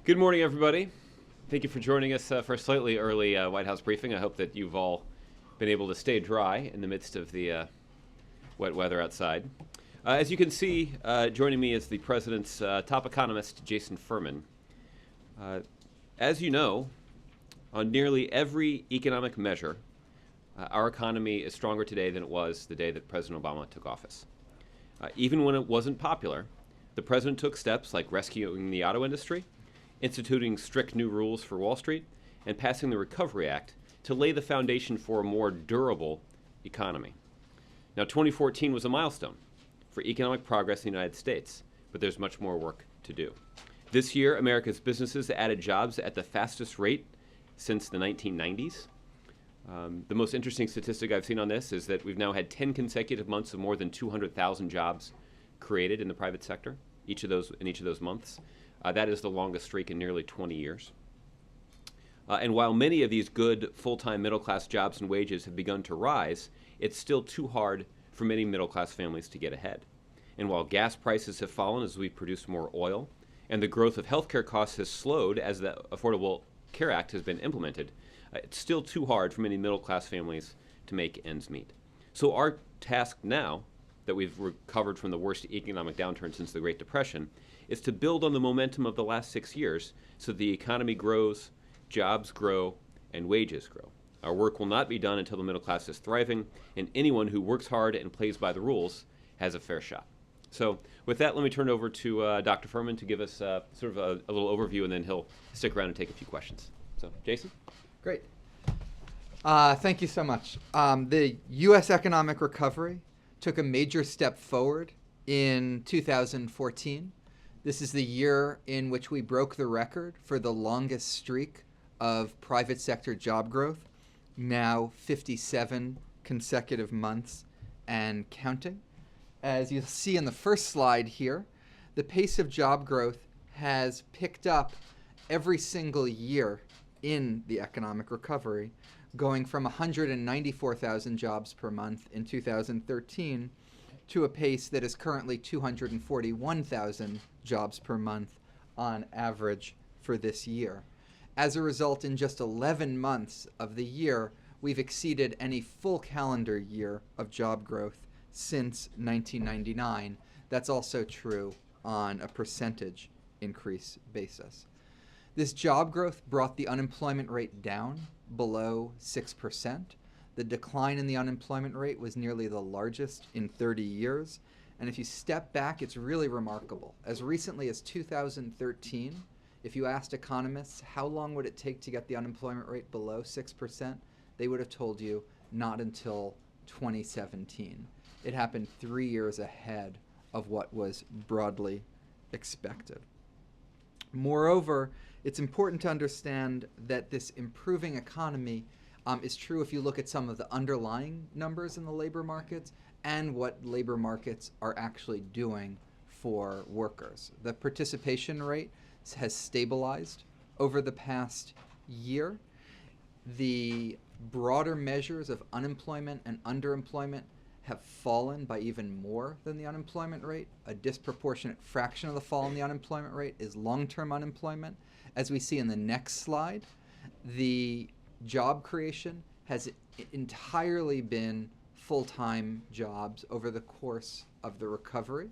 Good morning, everybody. Thank you for joining us for a slightly early White House briefing. I hope that you've all been able to stay dry in the midst of the wet weather outside. As you can see, joining me is the president's top economist, Jason Furman. As you know, on nearly every economic measure, our economy is stronger today than it was the day that President Obama took office. Even when it wasn't popular, the president took steps like rescuing the auto industry, instituting strict new rules for Wall Street, and passing the Recovery Act to lay the foundation for a more durable economy. Now, 2014 was a milestone for economic progress in the United States, but there's much more work to do. This year, America's businesses added jobs at the fastest rate since the 1990s. The most interesting statistic I've seen on this is that we've now had 10 consecutive months of more than 200,000 jobs created in the private sector in each of those months. That is the longest streak in nearly 20 years. And while many of these good full-time middle-class jobs and wages have begun to rise, it's still too hard for many middle-class families to get ahead. And while gas prices have fallen as we produce more oil, and the growth of healthcare costs has slowed as the Affordable Care Act has been implemented, it's still too hard for many middle-class families to make ends meet. So our task now, that we've recovered from the worst economic downturn since the Great Depression, is to build on the momentum of the last 6 years so the economy grows, jobs grow, and wages grow. Our work will not be done until the middle class is thriving, and anyone who works hard and plays by the rules has a fair shot. So with that, let me turn over to Dr. Furman to give us sort of a little overview, and then he'll stick around and take a few questions. So, Jason? Great. Thank you so much. The U.S. economic recovery took a major step forward in 2014. This is the year in which we broke the record for the longest streak of private sector job growth, now 57 consecutive months and counting. As you'll see in the first slide here, the pace of job growth has picked up every single year in the economic recovery, going from 194,000 jobs per month in 2013 to a pace that is currently 241,000 jobs per month on average for this year. As a result, in just 11 months of the year, we've exceeded any full calendar year of job growth since 1999. That's also true on a percentage increase basis. This job growth brought the unemployment rate down below 6%. The decline in the unemployment rate was nearly the largest in 30 years. And if you step back, it's really remarkable. As recently as 2013, if you asked economists how long would it take to get the unemployment rate below 6%, they would have told you not until 2017. It happened 3 years ahead of what was broadly expected. Moreover, it's important to understand that this improving economy is true if you look at some of the underlying numbers in the labor markets and what labor markets are actually doing for workers. The participation rate has stabilized over the past year. The broader measures of unemployment and underemployment have fallen by even more than the unemployment rate. A disproportionate fraction of the fall in the unemployment rate is long-term unemployment. As we see in the next slide, the job creation has entirely been full-time jobs over the course of the recovery.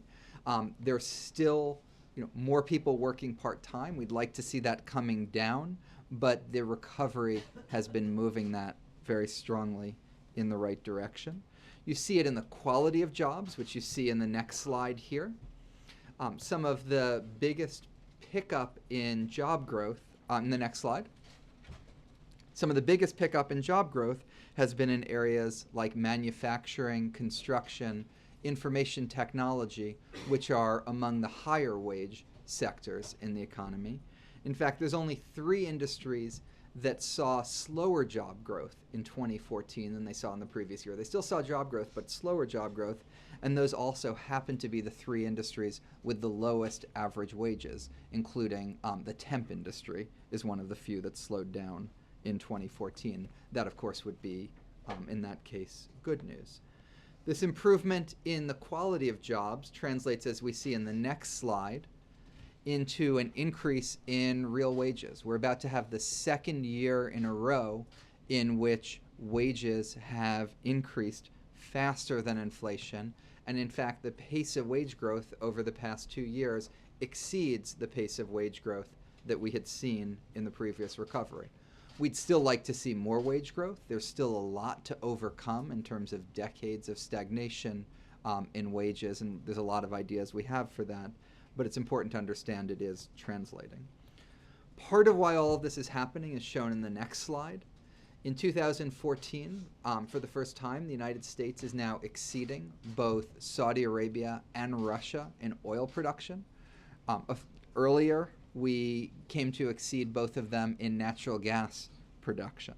There's still more people working part-time. We'd like to see that coming down, but the recovery has been moving that very strongly in the right direction. You see it in the quality of jobs, which you see in the next slide here. Some of the biggest pickup in job growth, in the next slide. Some of the biggest pickup in job growth has been in areas like manufacturing, construction, information technology, which are among the higher wage sectors in the economy. In fact, there's only 3 industries that saw slower job growth in 2014 than they saw in the previous year. They still saw job growth, but slower job growth, and those also happen to be the 3 industries with the lowest average wages, including the temp industry is one of the few that slowed down in 2014. That, of course, would be, in that case, good news. This improvement in the quality of jobs translates, as we see in the next slide, into an increase in real wages. We're about to have the second year in a row in which wages have increased faster than inflation. And in fact, the pace of wage growth over the past 2 years exceeds the pace of wage growth that we had seen in the previous recovery. We'd still like to see more wage growth. There's still a lot to overcome in terms of decades of stagnation in wages, and there's a lot of ideas we have for that, but it's important to understand it is translating. Part of why all of this is happening is shown in the next slide. In 2014, for the first time, the United States is now exceeding both Saudi Arabia and Russia in oil production. Earlier, we came to exceed both of them in natural gas production.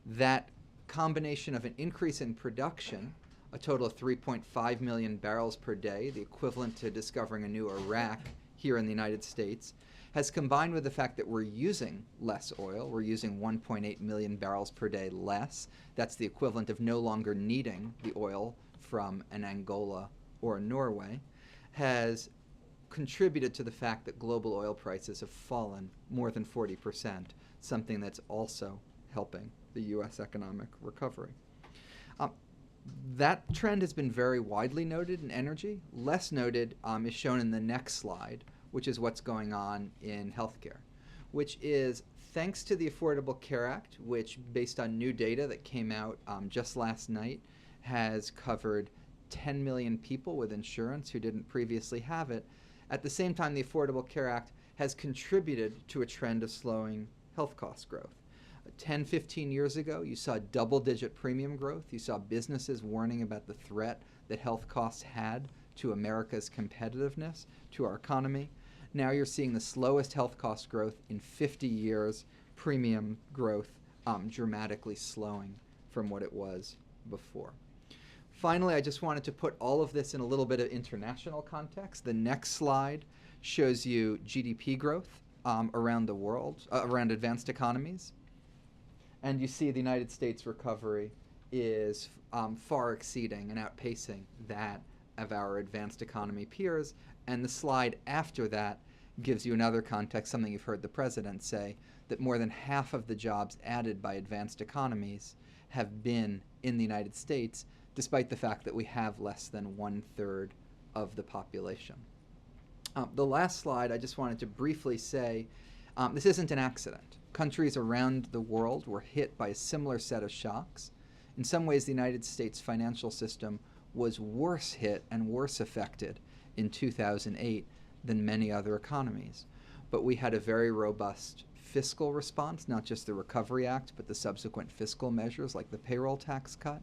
That combination of an increase in production, a total of 3.5 million barrels per day, the equivalent to discovering a new Iraq here in the United States, has combined with the fact that we're using less oil. We're using 1.8 million barrels per day less. That's the equivalent of no longer needing the oil from an Angola or a Norway, has contributed to the fact that global oil prices have fallen more than 40%, something that's also helping the U.S. economic recovery. That trend has been very widely noted in energy. Less noted is shown in the next slide, which is what's going on in healthcare, which is thanks to the Affordable Care Act, which, based on new data that came out just last night, has covered 10 million people with insurance who didn't previously have it. At the same time, the Affordable Care Act has contributed to a trend of slowing health cost growth. 10, 15 years ago, you saw double-digit premium growth. You saw businesses warning about the threat that health costs had to America's competitiveness, to our economy. Now you're seeing the slowest health cost growth in 50 years, premium growth dramatically slowing from what it was before. Finally, I just wanted to put all of this in a little bit of international context. The next slide shows you GDP growth around the world, around advanced economies. And you see the United States recovery is far exceeding and outpacing that of our advanced economy peers. And the slide after that gives you another context, something you've heard the president say, that more than half of the jobs added by advanced economies have been in the United States, despite the fact that we have less than 1/3 of the population. The last slide, I just wanted to briefly say, this isn't an accident. Countries around the world were hit by a similar set of shocks. In some ways, the United States financial system was worse hit and worse affected in 2008 than many other economies. But we had a very robust fiscal response, not just the Recovery Act, but the subsequent fiscal measures like the payroll tax cut.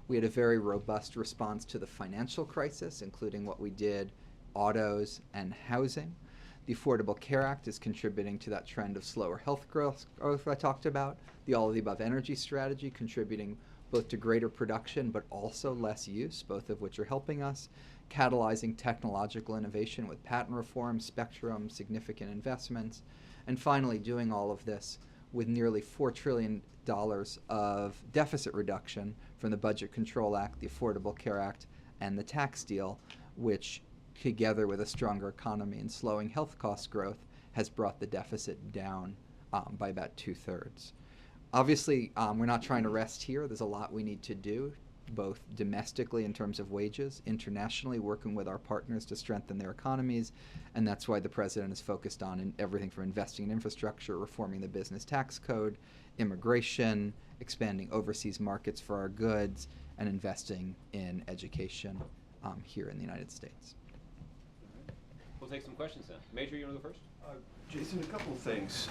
We had a very robust response to the financial crisis, including what we did, autos and housing. The Affordable Care Act is contributing to that trend of slower health growth I talked about. The all-of-the-above energy strategy contributing both to greater production but also less use, both of which are helping us. Catalyzing technological innovation with patent reform, spectrum, significant investments. And finally, doing all of this with nearly $4 trillion of deficit reduction from the Budget Control Act, the Affordable Care Act, and the tax deal, which together with a stronger economy and slowing health cost growth has brought the deficit down by about 2/3. Obviously, we're not trying to rest here. There's a lot we need to do, both domestically in terms of wages, internationally working with our partners to strengthen their economies, and that's why the president is focused on everything from investing in infrastructure, reforming the business tax code, immigration, expanding overseas markets for our goods, and investing in education here in the United States. We'll take some questions now. Major, you want to go first? Jason, a couple of things.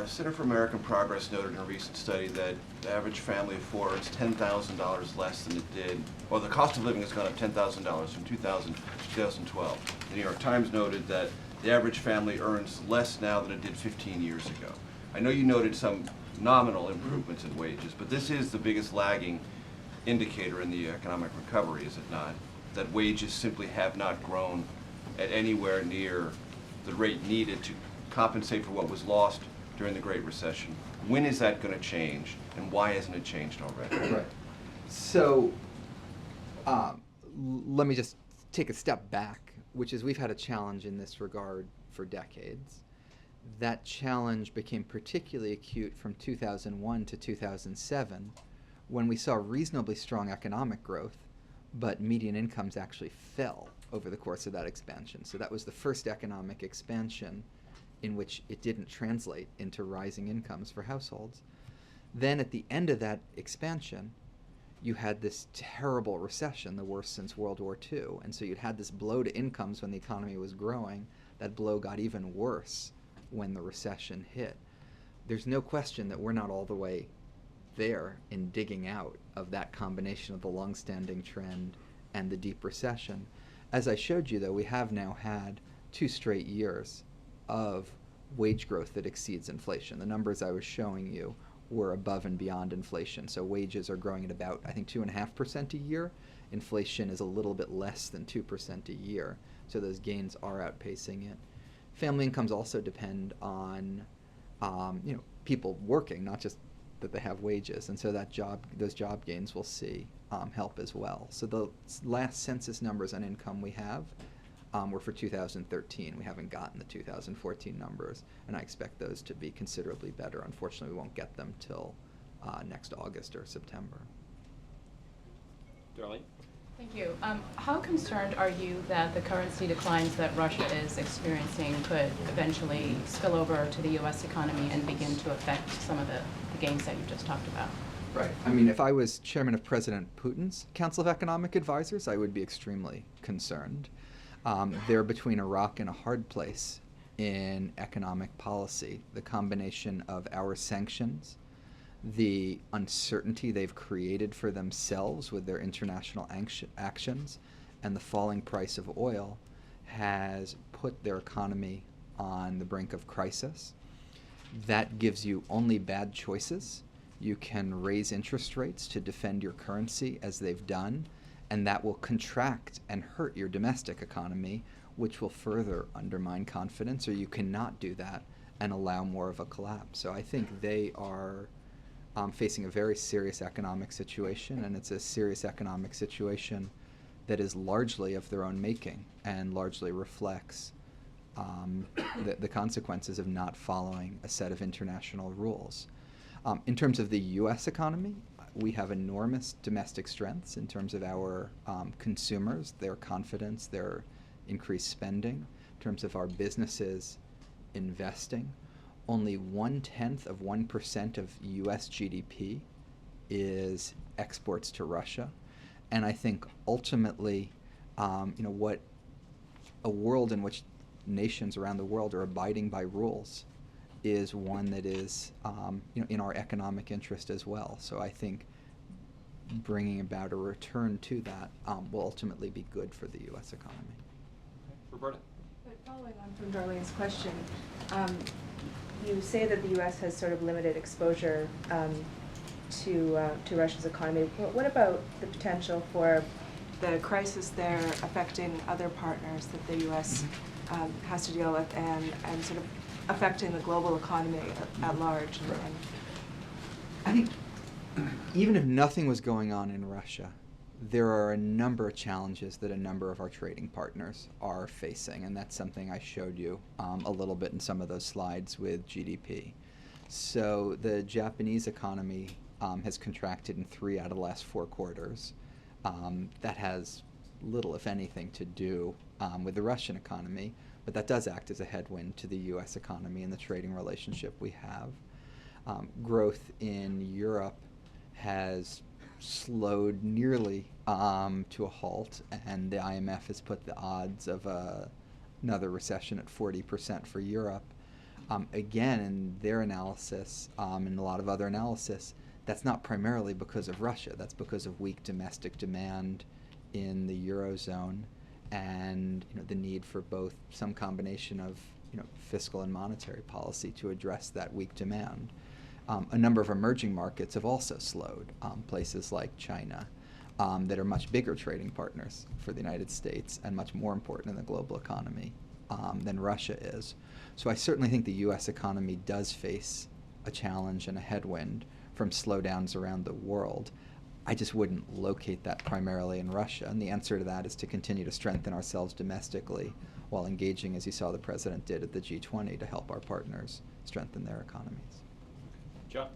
Center for American Progress noted in a recent study that the average family of four earns $10,000 less than it did, or the cost of living has gone up $10,000 from 2000 to 2012. The New York Times noted that the average family earns less now than it did 15 years ago. I know you noted some nominal improvements in wages, but this is the biggest lagging indicator in the economic recovery, is it not? That wages simply have not grown at anywhere near the rate needed to compensate for what was lost during the Great Recession. When is that going to change, and why hasn't it changed already? Right. So let me just take a step back, which is we've had a challenge in this regard for decades. That challenge became particularly acute from 2001 to 2007, when we saw reasonably strong economic growth, but median incomes actually fell over the course of that expansion. So that was the first economic expansion in which it didn't translate into rising incomes for households. Then at the end of that expansion, you had this terrible recession, the worst since World War II. And so you'd had this blow to incomes when the economy was growing. That blow got even worse when the recession hit. There's no question that we're not all the way there in digging out of that combination of the long-standing trend and the deep recession. As I showed you, though, we have now had 2 straight years of wage growth that exceeds inflation. The numbers I was showing you were above and beyond inflation. So wages are growing at about, I think, 2.5% a year. Inflation is a little bit less than 2% a year. So those gains are outpacing it. Family incomes also depend on people working, not just that they have wages. And so those job gains will see help as well. So the last census numbers on income we have were for 2013. We haven't gotten the 2014 numbers, and I expect those to be considerably better. Unfortunately, we won't get them till next August or September. Darlene? Thank you. How concerned are you that the currency declines that Russia is experiencing could eventually spill over to the U.S. economy and begin to affect some of the gains that you just talked about? Right. I mean, if I was chairman of President Putin's Council of Economic Advisors, I would be extremely concerned. They're between a rock and a hard place in economic policy. The combination of our sanctions, the uncertainty they've created for themselves with their international actions, and the falling price of oil has put their economy on the brink of crisis. That gives you only bad choices. You can raise interest rates to defend your currency, as they've done, and that will contract and hurt your domestic economy, which will further undermine confidence, or you cannot do that and allow more of a collapse. So I think they are facing a very serious economic situation, and it's a serious economic situation that is largely of their own making and largely reflects the consequences of not following a set of international rules. In terms of the U.S. economy, we have enormous domestic strengths in terms of our consumers, their confidence, their increased spending. In terms of our businesses investing, only 0.1% of U.S. GDP is exports to Russia. And I think ultimately, what a world in which nations around the world are abiding by rules is one that is in our economic interest as well. So I think bringing about a return to that will ultimately be good for the U.S. economy. Roberta? But following on from Darlene's question, you say that the U.S. has sort of limited exposure to Russia's economy. What about the potential for the crisis there affecting other partners that the U.S. Has to deal with and sort of affecting the global economy at large? I think even if nothing was going on in Russia, there are a number of challenges that a number of our trading partners are facing, and that's something I showed you a little bit in some of those slides with GDP. So the Japanese economy has contracted in 3 out of the last 4 quarters. That has little, if anything, to do with the Russian economy, but that does act as a headwind to the U.S. economy and the trading relationship we have. Growth in Europe has slowed nearly to a halt, and the IMF has put the odds of another recession at 40% for Europe. Again, in their analysis and a lot of other analysis, that's not primarily because of Russia. That's because of weak domestic demand in the Eurozone and the need for both some combination of fiscal and monetary policy to address that weak demand. A number of emerging markets have also slowed, places like China, that are much bigger trading partners for the United States and much more important in the global economy than Russia is. So I certainly think the U.S. economy does face a challenge and a headwind from slowdowns around the world. I just wouldn't locate that primarily in Russia. And the answer to that is to continue to strengthen ourselves domestically while engaging, as you saw the president did at the G20, to help our partners strengthen their economies. John?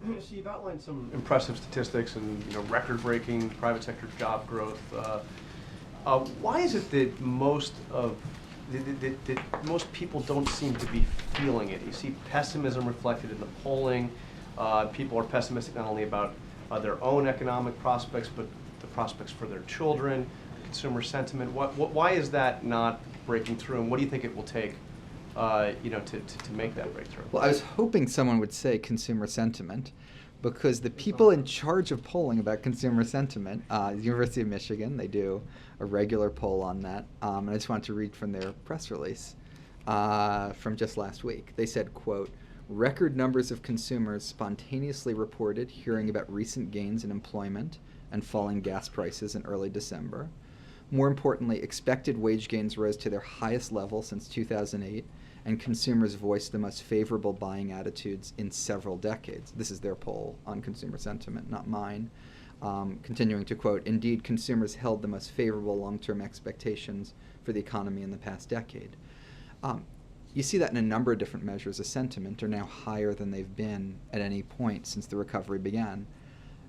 So you've outlined some impressive statistics and record-breaking private sector job growth. Why is it that most people don't seem to be feeling it? You see pessimism reflected in the polling. People are pessimistic not only about their own economic prospects, but the prospects for their children, consumer sentiment. Why is that not breaking through, and what do you think it will take to make that breakthrough? Well, I was hoping someone would say consumer sentiment, because the people in charge of polling about consumer sentiment, the University of Michigan, they do a regular poll on that, and I just wanted to read from their press release from just last week. They said, quote, "Record numbers of consumers spontaneously reported hearing about recent gains in employment and falling gas prices in early December. More importantly, expected wage gains rose to their highest level since 2008, and consumers voiced the most favorable buying attitudes in several decades." This is their poll on consumer sentiment, not mine. Continuing to quote, "Indeed, consumers held the most favorable long-term expectations for the economy in the past decade." You see that in a number of different measures of sentiment are now higher than they've been at any point since the recovery began.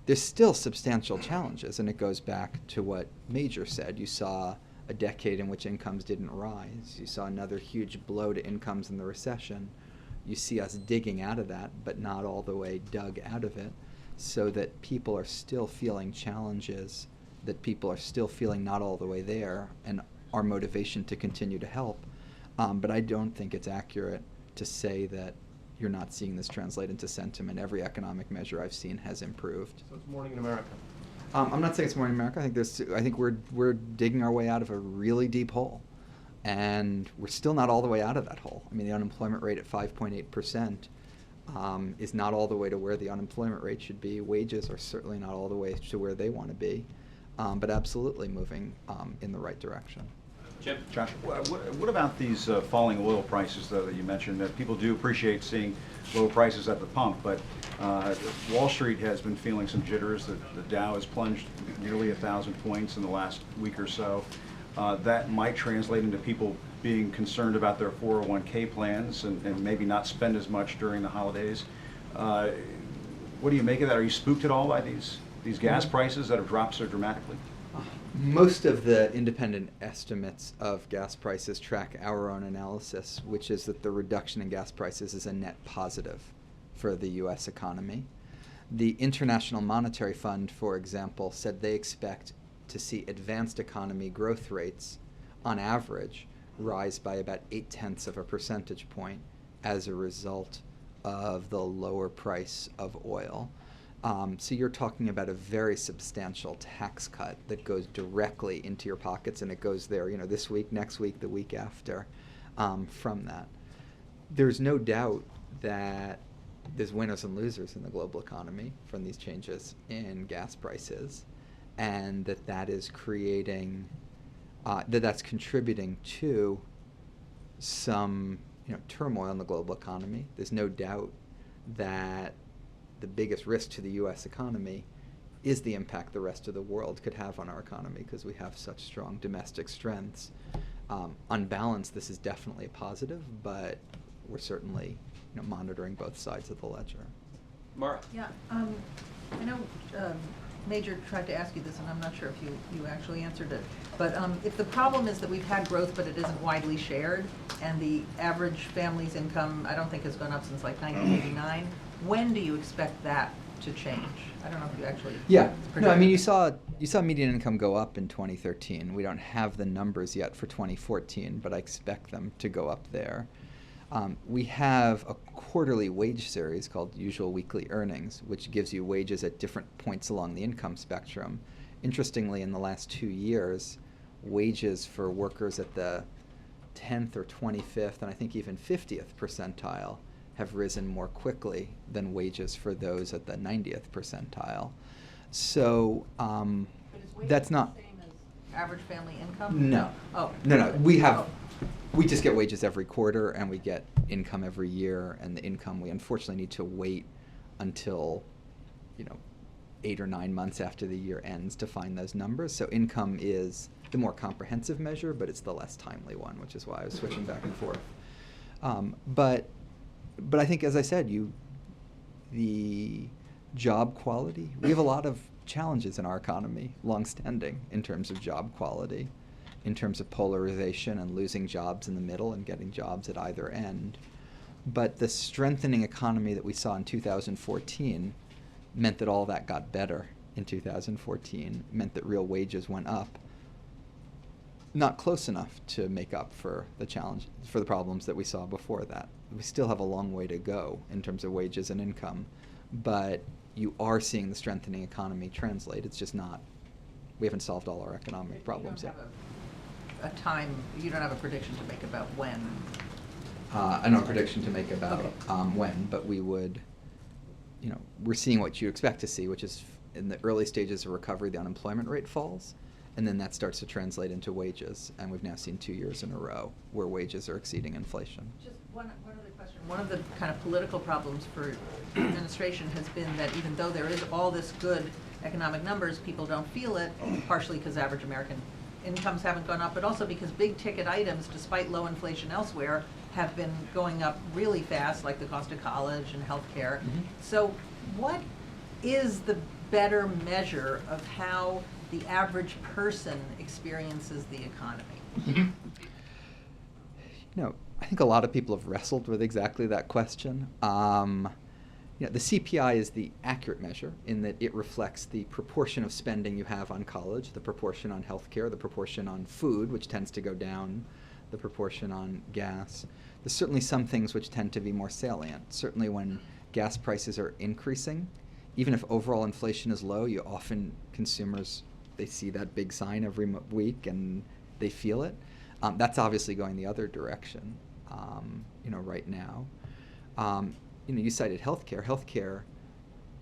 There's still substantial challenges, and it goes back to what Major said. You saw a decade in which incomes didn't rise. You saw another huge blow to incomes in the recession. You see us digging out of that, but not all the way dug out of it, so that people are still feeling challenges, that people are still feeling not all the way there, and our motivation to continue to help. But I don't think it's accurate to say that you're not seeing this translate into sentiment. Every economic measure I've seen has improved. So it's morning in America. I'm not saying it's more in America. I think we're digging our way out of a really deep hole, and we're still not all the way out of that hole. I mean, the unemployment rate at 5.8% is not all the way to where the unemployment rate should be. Wages are certainly not all the way to where they want to be, but absolutely moving in the right direction. Jim? Josh, what about these falling oil prices, though, that you mentioned? That people do appreciate seeing low prices at the pump, but Wall Street has been feeling some jitters. The Dow has plunged nearly 1,000 points in the last week or so. That might translate into people being concerned about their 401k plans and maybe not spend as much during the holidays. What do you make of that? Are you spooked at all by these gas prices that have dropped so dramatically? Most of the independent estimates of gas prices track our own analysis, which is that the reduction in gas prices is a net positive for the U.S. economy. The International Monetary Fund, for example, said they expect to see advanced economy growth rates, on average, rise by about 0.8 of a percentage point as a result of the lower price of oil. So you're talking about a very substantial tax cut that goes directly into your pockets, and it goes there, this week, next week, the week after, from that. There's no doubt that there's winners and losers in the global economy from these changes in gas prices, and that is creating, that's contributing to some, turmoil in the global economy. There's no doubt that the biggest risk to the U.S. economy is the impact the rest of the world could have on our economy, because we have such strong domestic strengths. On balance, this is definitely a positive, but we're certainly monitoring both sides of the ledger. Mara? Yeah, I know Major tried to ask you this, and I'm not sure if you actually answered it. But if the problem is that we've had growth, but it isn't widely shared, and the average family's income, I don't think has gone up since like 1989, when do you expect that to change? I don't know if you actually. Yeah. No, I mean, you saw median income go up in 2013. We don't have the numbers yet for 2014, but I expect them to go up there. We have a quarterly wage series called Usual Weekly Earnings, which gives you wages at different points along the income spectrum. Interestingly, in the last 2 years, wages for workers at the 10th or 25th, and I think even 50th percentile have risen more quickly than wages for those at the 90th percentile. So that's not The same as average family income? No. Oh. No. We just get wages every quarter, and we get income every year, and the income we unfortunately need to wait until, 8 or 9 months after the year ends to find those numbers. So income is the more comprehensive measure, but it's the less timely one, which is why I was switching back and forth. But I think, as I said, the job quality, we have a lot of challenges in our economy, longstanding, in terms of job quality, in terms of polarization and losing jobs in the middle and getting jobs at either end. But the strengthening economy that we saw in 2014 meant that all that got better in 2014, meant that real wages went up, not close enough to make up for the challenge, for the problems that we saw before that. We still have a long way to go in terms of wages and income, but you are seeing the strengthening economy translate. It's just not, we haven't solved all our economic problems yet. A time, you don't have a prediction to make about when? I don't have a prediction to make about Okay. When, but we would, we're seeing what you expect to see, which is in the early stages of recovery, the unemployment rate falls, and then that starts to translate into wages. And we've now seen 2 years in a row where wages are exceeding inflation. Just one other question. One of the kind of political problems for the administration has been that even though there is all this good economic numbers, people don't feel it, partially because average American incomes haven't gone up, but also because big ticket items, despite low inflation elsewhere, have been going up really fast, like the cost of college and healthcare. Mhm. So what is the better measure of how the average person experiences the economy? I think a lot of people have wrestled with exactly that question. The CPI is the accurate measure in that it reflects the proportion of spending you have on college, the proportion on healthcare, the proportion on food, which tends to go down, the proportion on gas. There's certainly some things which tend to be more salient. Certainly when gas prices are increasing, even if overall inflation is low, you often, consumers, they see that big sign every week and they feel it. That's obviously going the other direction, right now. You cited healthcare. Healthcare,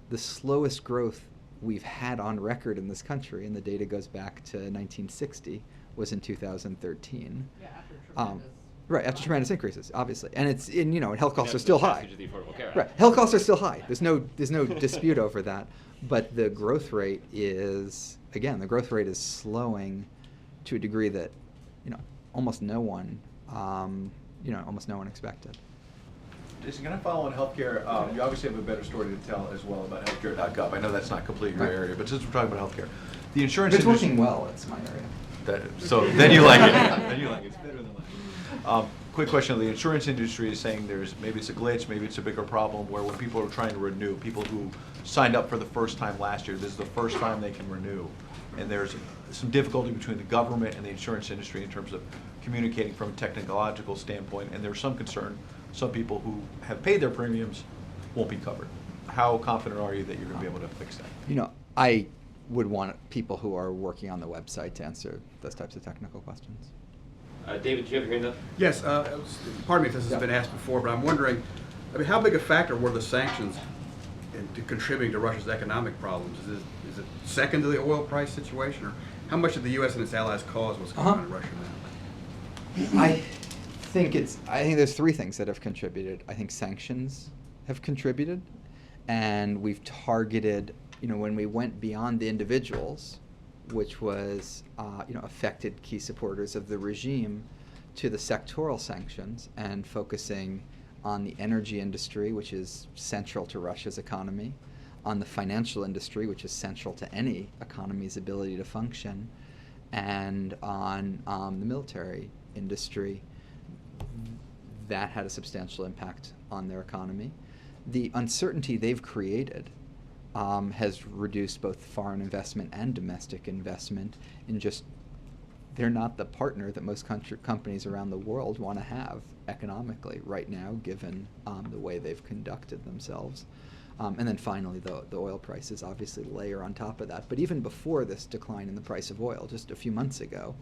the slowest growth we've had on record in this country, and the data goes back to 1960, was in 2013. Yeah, after tremendous. Right, after tremendous increases, obviously. And it's and health costs are still high. Passage of the Affordable Care Act. Right, health costs are still high. There's no dispute over that. But the growth rate is, again, slowing to a degree that, almost no one expected. Jason, can I follow on healthcare? You obviously have a better story to tell as well about healthcare.gov. I know that's not completely your Right. area, but since we're talking about healthcare, the insurance It's industry. working well, it's my area. So then you like it. Then you like it. It's better than like it. Quick question: the insurance industry is saying maybe it's a glitch, maybe it's a bigger problem where when people are trying to renew, people who signed up for the first time last year, this is the first time they can renew, and there's some difficulty between the government and the insurance industry in terms of communicating from a technological standpoint, and there's some concern. Some people who have paid their premiums won't be covered. How confident are you that you're going to be able to fix that? I would want people who are working on the website to answer those types of technical questions. David, do you have your hand up? Yes, pardon me if this has been asked before, but I'm wondering, how big a factor were the sanctions in contributing to Russia's economic problems? Is it second to the oil price situation, or how much did the U.S. and its allies cause what's going on in Russia now? I think there's three things that have contributed. I think sanctions have contributed, and we've targeted, when we went beyond the individuals, which was, affected key supporters of the regime, to the sectoral sanctions and focusing on the energy industry, which is central to Russia's economy, on the financial industry, which is central to any economy's ability to function, and on the military industry. That had a substantial impact on their economy. The uncertainty they've created has reduced both foreign investment and domestic investment in just, they're not the partner that most companies around the world want to have economically right now, given the way they've conducted themselves. And then finally, the oil prices obviously layer on top of that. But even before this decline in the price of oil, just a few months ago,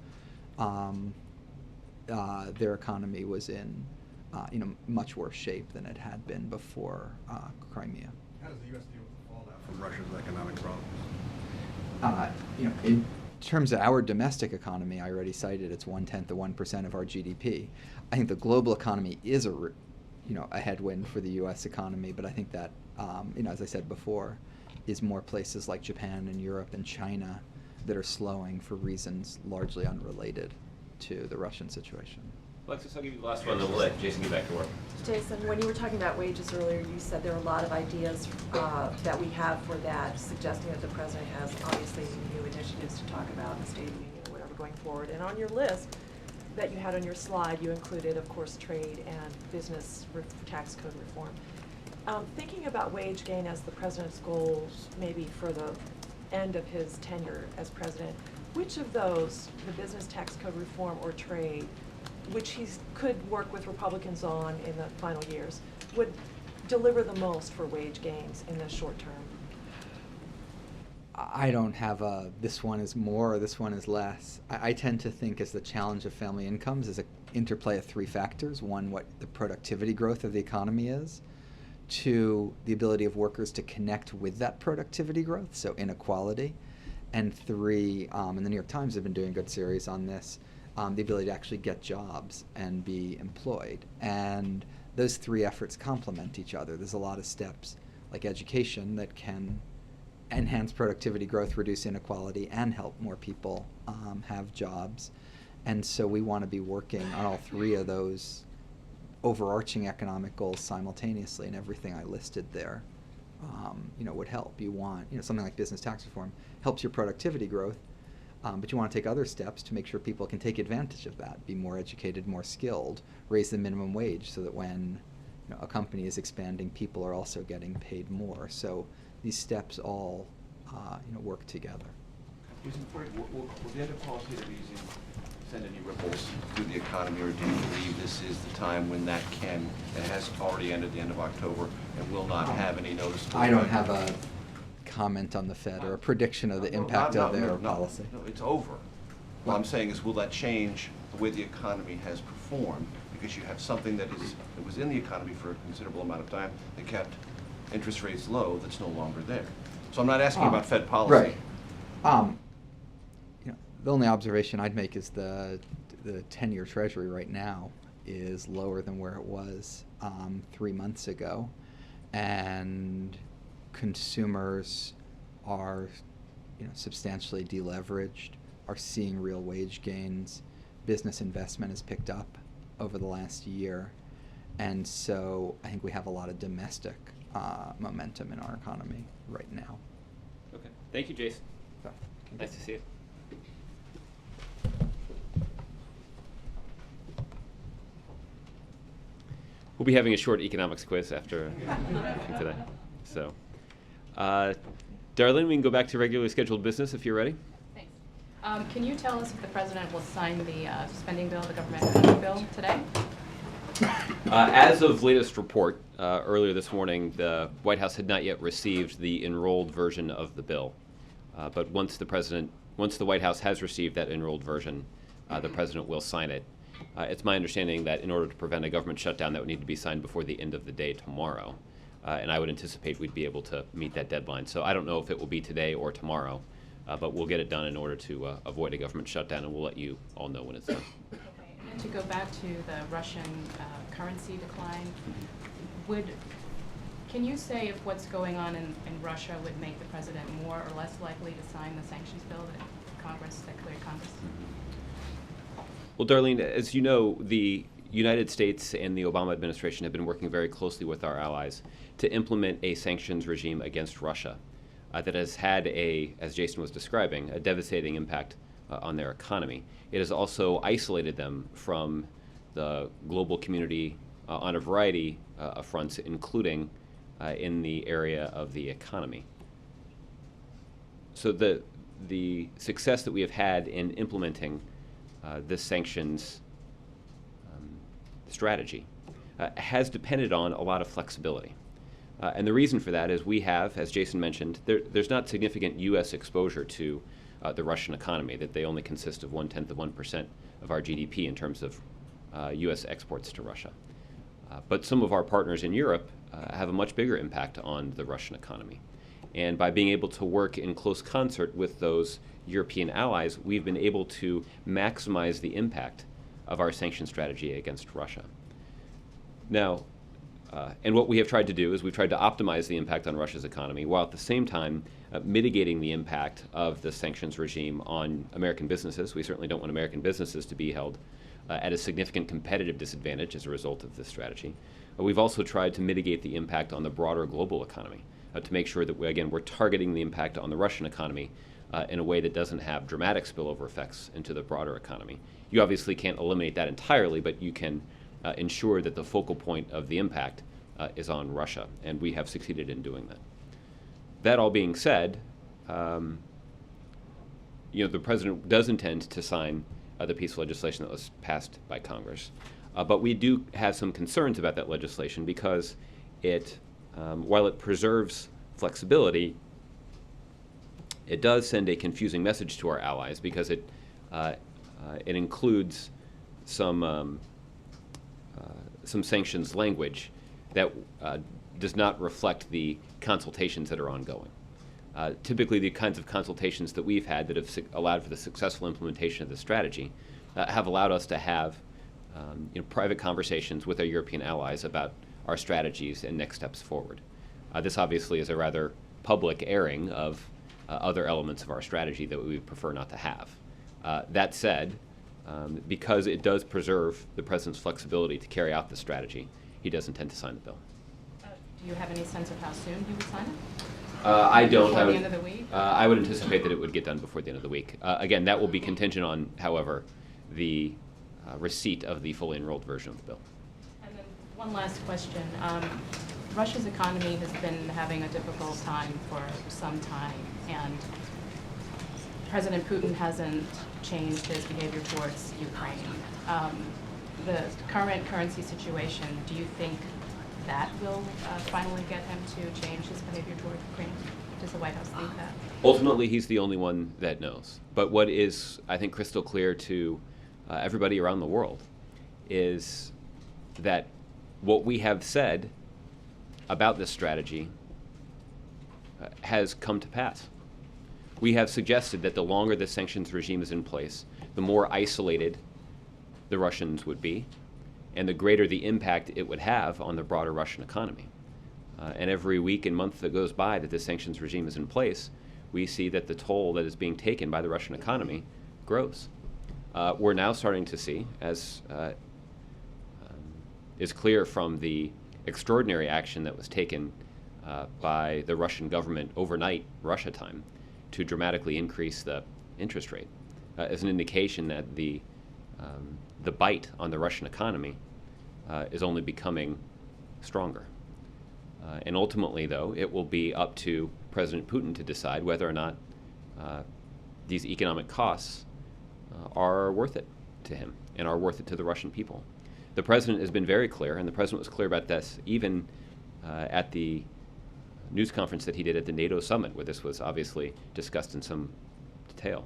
their economy was in much worse shape than it had been before Crimea. How does the U.S. deal with the fallout from Russia's economic problems? In terms of our domestic economy, I already cited it's 1/10 of 1% of our GDP. I think the global economy is a headwind for the U.S. economy, but I think that, as I said before, is more places like Japan and Europe and China that are slowing for reasons largely unrelated to the Russian situation. Alexis, I'll give you the last one, then we'll let Jason get back to work. Jason, when you were talking about wages earlier, you said there are a lot of ideas that we have for that, suggesting that the president has obviously new initiatives to talk about in the State of the Union or whatever going forward. And on your list that you had on your slide, you included, of course, trade and business tax code reform. Thinking about wage gain as the president's goals, maybe for the end of his tenure as president, which of those, the business tax code reform or trade, which he could work with Republicans on in the final years, would deliver the most for wage gains in the short term? I don't have a, this one is more, or this one is less. I tend to think as the challenge of family incomes is an interplay of three factors. One, what the productivity growth of the economy is. Two, the ability of workers to connect with that productivity growth, so inequality. And three, and the New York Times have been doing a good series on this, the ability to actually get jobs and be employed. And those three efforts complement each other. There's a lot of steps like education that can enhance productivity growth, reduce inequality, and help more people have jobs. And so we want to be working on all three of those overarching economic goals simultaneously, and everything I listed there would help. You want, something like business tax reform helps your productivity growth, but you want to take other steps to make sure people can take advantage of that, be more educated, more skilled, raise the minimum wage so that when a company is expanding, people are also getting paid more. So these steps all work together. Will the end of policy of easing send any ripples through the economy, or do you believe this is the time when that can, and has already ended at the end of October, and will not have any noticeable I don't effect? have a comment on the Fed or a prediction of the impact of their policy. No, it's over. What I'm saying is, will that change the way the economy has performed? Because you have something that was in the economy for a considerable amount of time that kept interest rates low, that's no longer there. So I'm not asking about Fed policy. Right. The only observation I'd make is the 10-year Treasury right now is lower than where it was 3 months ago, and consumers are substantially deleveraged, are seeing real wage gains. Business investment has picked up over the last year, and so I think we have a lot of domestic momentum in our economy right now. Okay. Thank you, Jason. So, Nice to see you. We'll be having a short economics quiz after today. So, Darlene, we can go back to regularly scheduled business if you're ready. Thanks. Can you tell us if the president will sign the spending bill, the government spending bill, today? As of latest report, earlier this morning, the White House had not yet received the enrolled version of the bill. But once the White House has received that enrolled version, the president will sign it. It's my understanding that in order to prevent a government shutdown, that would need to be signed before the end of the day tomorrow. And I would anticipate we'd be able to meet that deadline. So I don't know if it will be today or tomorrow, but we'll get it done in order to avoid a government shutdown, and we'll let you all know when it's done. Okay. And then to go back to the Russian currency decline, can you say if what's going on in Russia would make the president more or less likely to sign the sanctions bill that cleared Congress? Well, Darlene, as you know, the United States and the Obama administration have been working very closely with our allies to implement a sanctions regime against Russia that has had as Jason was describing, a devastating impact on their economy. It has also isolated them from the global community on a variety of fronts, including in the area of the economy. So the success that we have had in implementing this sanctions strategy has depended on a lot of flexibility. And the reason for that is we have, as Jason mentioned, there's not significant U.S. exposure to the Russian economy, that they only consist of 0.1% of our GDP in terms of U.S. exports to Russia. But some of our partners in Europe have a much bigger impact on the Russian economy. And by being able to work in close concert with those European allies, we've been able to maximize the impact of our sanction strategy against Russia. Now, And what we have tried to do is we've tried to optimize the impact on Russia's economy while at the same time mitigating the impact of the sanctions regime on American businesses. We certainly don't want American businesses to be held at a significant competitive disadvantage as a result of this strategy. We've also tried to mitigate the impact on the broader global economy to make sure that, we're targeting the impact on the Russian economy in a way that doesn't have dramatic spillover effects into the broader economy. You obviously can't eliminate that entirely, but you can ensure that the focal point of the impact is on Russia, and we have succeeded in doing that. That all being said, the president does intend to sign the piece of legislation that was passed by Congress, but we do have some concerns about that legislation because it, while it preserves flexibility, it does send a confusing message to our allies because it includes some sanctions language that does not reflect the consultations that are ongoing. Typically, the kinds of consultations that we've had that have allowed for the successful implementation of the strategy have allowed us to have private conversations with our European allies about our strategies and next steps forward. This obviously is a rather public airing of other elements of our strategy that we would prefer not to have. That said, because it does preserve the president's flexibility to carry out the strategy, he does intend to sign the bill. Do you have any sense of how soon he would sign it? I don't. Before the end of the week? I would anticipate that it would get done before the end of the week. Again, that will be contingent on, however, the receipt of the fully enrolled version of the bill. And then one last question. Russia's economy has been having a difficult time for some time, and President Putin hasn't changed his behavior towards Ukraine. The current currency situation, do you think that will finally get him to change his behavior toward Ukraine? Does the White House think that? Ultimately, he's the only one that knows. But what is, I think, crystal clear to everybody around the world is that what we have said about this strategy has come to pass. We have suggested that the longer the sanctions regime is in place, the more isolated the Russians would be, and the greater the impact it would have on the broader Russian economy. And every week and month that goes by that the sanctions regime is in place, we see that the toll that is being taken by the Russian economy grows. We're now starting to see, as is clear from the extraordinary action that was taken by the Russian government overnight, Russia time, to dramatically increase the interest rate, as an indication that the bite on the Russian economy is only becoming stronger. And ultimately, though, it will be up to President Putin to decide whether or not these economic costs are worth it to him and are worth it to the Russian people. The president has been very clear, and the president was clear about this even at the news conference that he did at the NATO summit, where this was obviously discussed in some detail,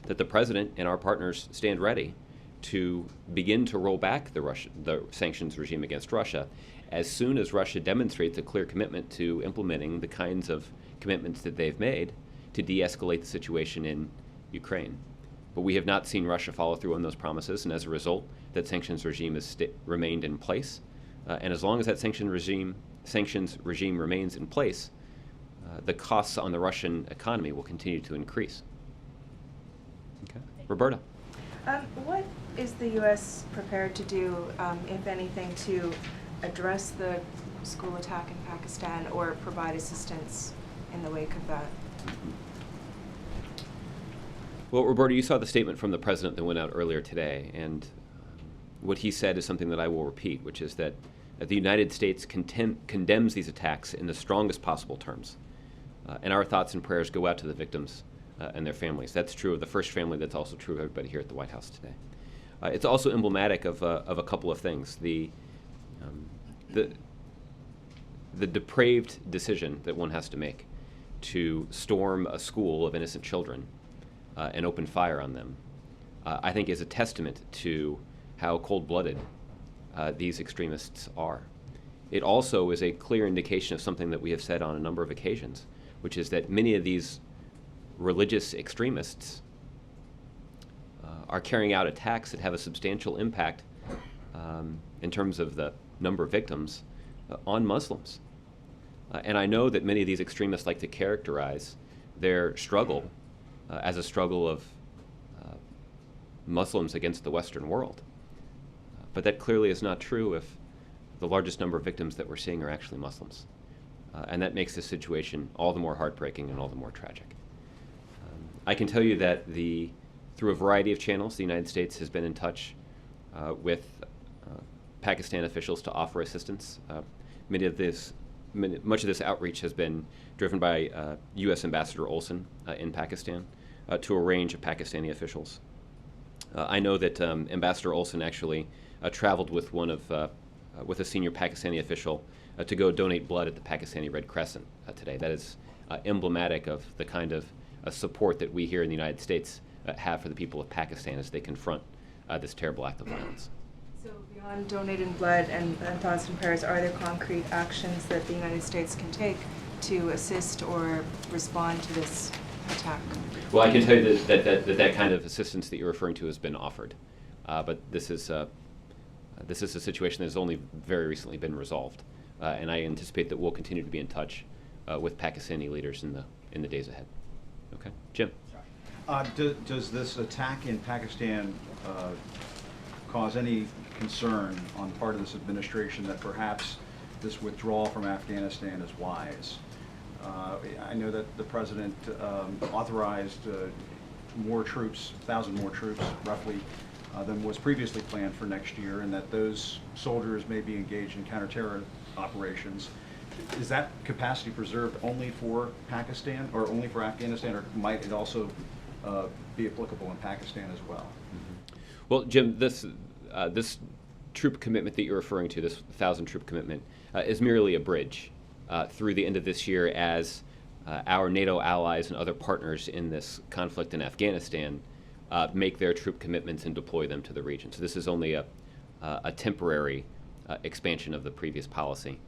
that the president and our partners stand ready to begin to roll back the sanctions regime against Russia as soon as Russia demonstrates a clear commitment to implementing the kinds of commitments that they've made to de-escalate the situation in Ukraine. But we have not seen Russia follow through on those promises, and as a result, that sanctions regime has remained in place. And as long as that sanctions regime remains in place, the costs on the Russian economy will continue to increase. Okay. Roberta. What is the U.S. prepared to do, if anything, to address the school attack in Pakistan or provide assistance in the wake of that? Well, Roberta, you saw the statement from the president that went out earlier today, and what he said is something that I will repeat, which is that the United States condemns these attacks in the strongest possible terms. And our thoughts and prayers go out to the victims and their families. That's true of the first family. That's also true of everybody here at the White House today. It's also emblematic of a couple of things. The depraved decision that one has to make to storm a school of innocent children and open fire on them, I think is a testament to how cold-blooded these extremists are. It also is a clear indication of something that we have said on a number of occasions, which is that many of these religious extremists are carrying out attacks that have a substantial impact in terms of the number of victims on Muslims. And I know that many of these extremists like to characterize their struggle as a struggle of Muslims against the Western world. But that clearly is not true if the largest number of victims that we're seeing are actually Muslims. And that makes this situation all the more heartbreaking and all the more tragic. I can tell you that through a variety of channels, the United States has been in touch with Pakistan officials to offer assistance. Much of this outreach has been driven by U.S. Ambassador Olson in Pakistan to a range of Pakistani officials. I know that Ambassador Olson actually traveled with with a senior Pakistani official to go donate blood at the Pakistani Red Crescent today. That is emblematic of the kind of support that we here in the United States have for the people of Pakistan as they confront this terrible act of violence. So beyond donating blood and thoughts and prayers, are there concrete actions that the United States can take to assist or respond to this attack? Well, I can tell you that kind of assistance that you're referring to has been offered, but this is a situation that has only very recently been resolved, and I anticipate that we'll continue to be in touch with Pakistani leaders in the days ahead. Okay, Jim. Does this attack in Pakistan cause any concern on the part of this administration that perhaps this withdrawal from Afghanistan is wise? I know that the president authorized more troops, 1,000 more troops, roughly, than was previously planned for next year, and that those soldiers may be engaged in counterterror operations. Is that capacity preserved only for Pakistan or only for Afghanistan, or might it also be applicable in Pakistan as well? Mm-hmm. Well, Jim, this troop commitment that you're referring to, this 1,000 troop commitment, is merely a bridge through the end of this year as our NATO allies and other partners in this conflict in Afghanistan make their troop commitments and deploy them to the region. So this is only a temporary expansion of the previous policy.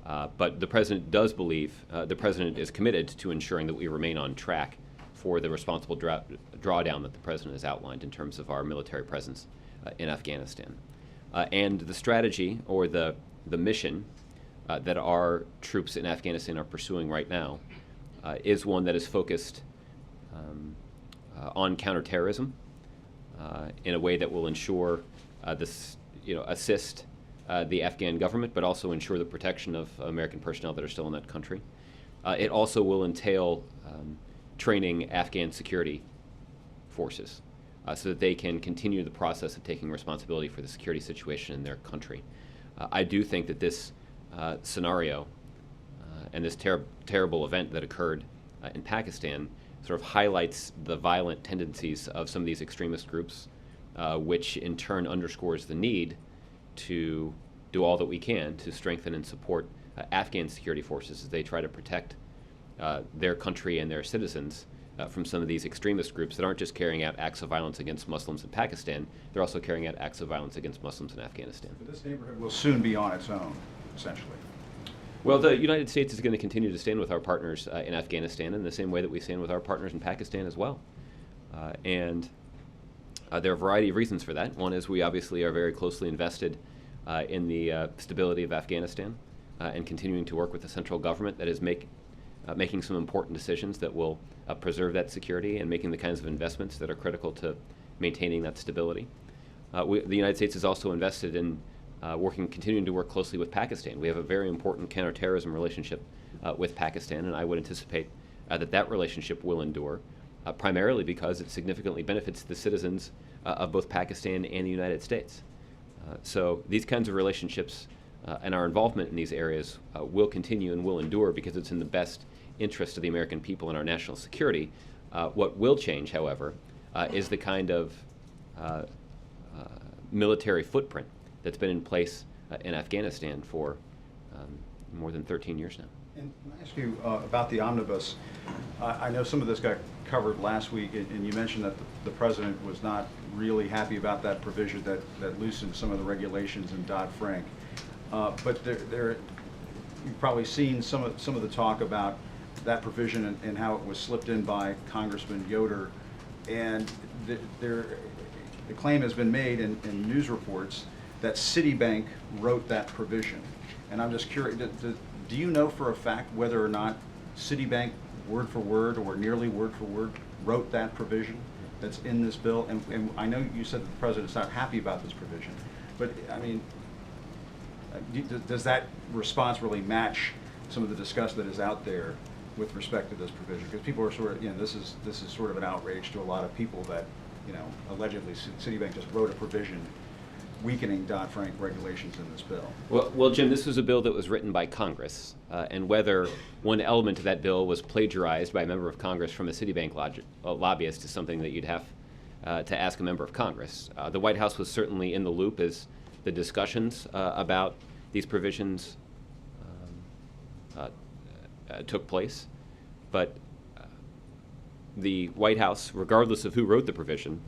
But the president does believe, the president is committed to ensuring that we remain on track for the responsible drawdown that the president has outlined in terms of our military presence in Afghanistan. And the strategy or the mission that our troops in Afghanistan are pursuing right now is one that is focused on counterterrorism in a way that will ensure assist the Afghan government, but also ensure the protection of American personnel that are still in that country. It also will entail training Afghan security forces so that they can continue the process of taking responsibility for the security situation in their country. I do think that this scenario and this terrible event that occurred in Pakistan sort of highlights the violent tendencies of some of these extremist groups, which in turn underscores the need to do all that we can to strengthen and support Afghan security forces as they try to protect their country and their citizens from some of these extremist groups that aren't just carrying out acts of violence against Muslims in Pakistan, they're also carrying out acts of violence against Muslims in Afghanistan. But this neighborhood will soon be on its own, essentially. Well, the United States is going to continue to stand with our partners in Afghanistan in the same way that we stand with our partners in Pakistan as well. And there are a variety of reasons for that. One is we obviously are very closely invested in the stability of Afghanistan and continuing to work with the central government that is making some important decisions that will preserve that security and making the kinds of investments that are critical to maintaining that stability. The United States is also invested in continuing to work closely with Pakistan. We have a very important counterterrorism relationship with Pakistan, and I would anticipate that relationship will endure, primarily because it significantly benefits the citizens of both Pakistan and the United States. So these kinds of relationships and our involvement in these areas will continue and will endure because it's in the best interest of the American people and our national security. What will change, however, is the kind of military footprint that's been in place in Afghanistan for more than 13 years now. And can I ask you about the omnibus? I know some of this got covered last week, and you mentioned that the president was not really happy about that provision that loosened some of the regulations in Dodd-Frank. But you've probably seen some of the talk about that provision and how it was slipped in by Congressman Yoder, and the claim has been made in news reports that Citibank wrote that provision. And I'm just curious, do you know for a fact whether or not Citibank, word for word or nearly word for word, wrote that provision that's in this bill? And I know you said that the president's not happy about this provision, but I mean, does that response really match some of the discussion that is out there with respect to this provision? Because people are sort of, this is sort of an outrage to a lot of people that, allegedly Citibank just wrote a provision weakening Dodd-Frank regulations in this bill. Well, Jim, this was a bill that was written by Congress, and whether one element of that bill was plagiarized by a member of Congress from a Citibank lobbyist is something that you'd have to ask a member of Congress. The White House was certainly in the loop as the discussions about these provisions took place, but the White House, regardless of who wrote the provision,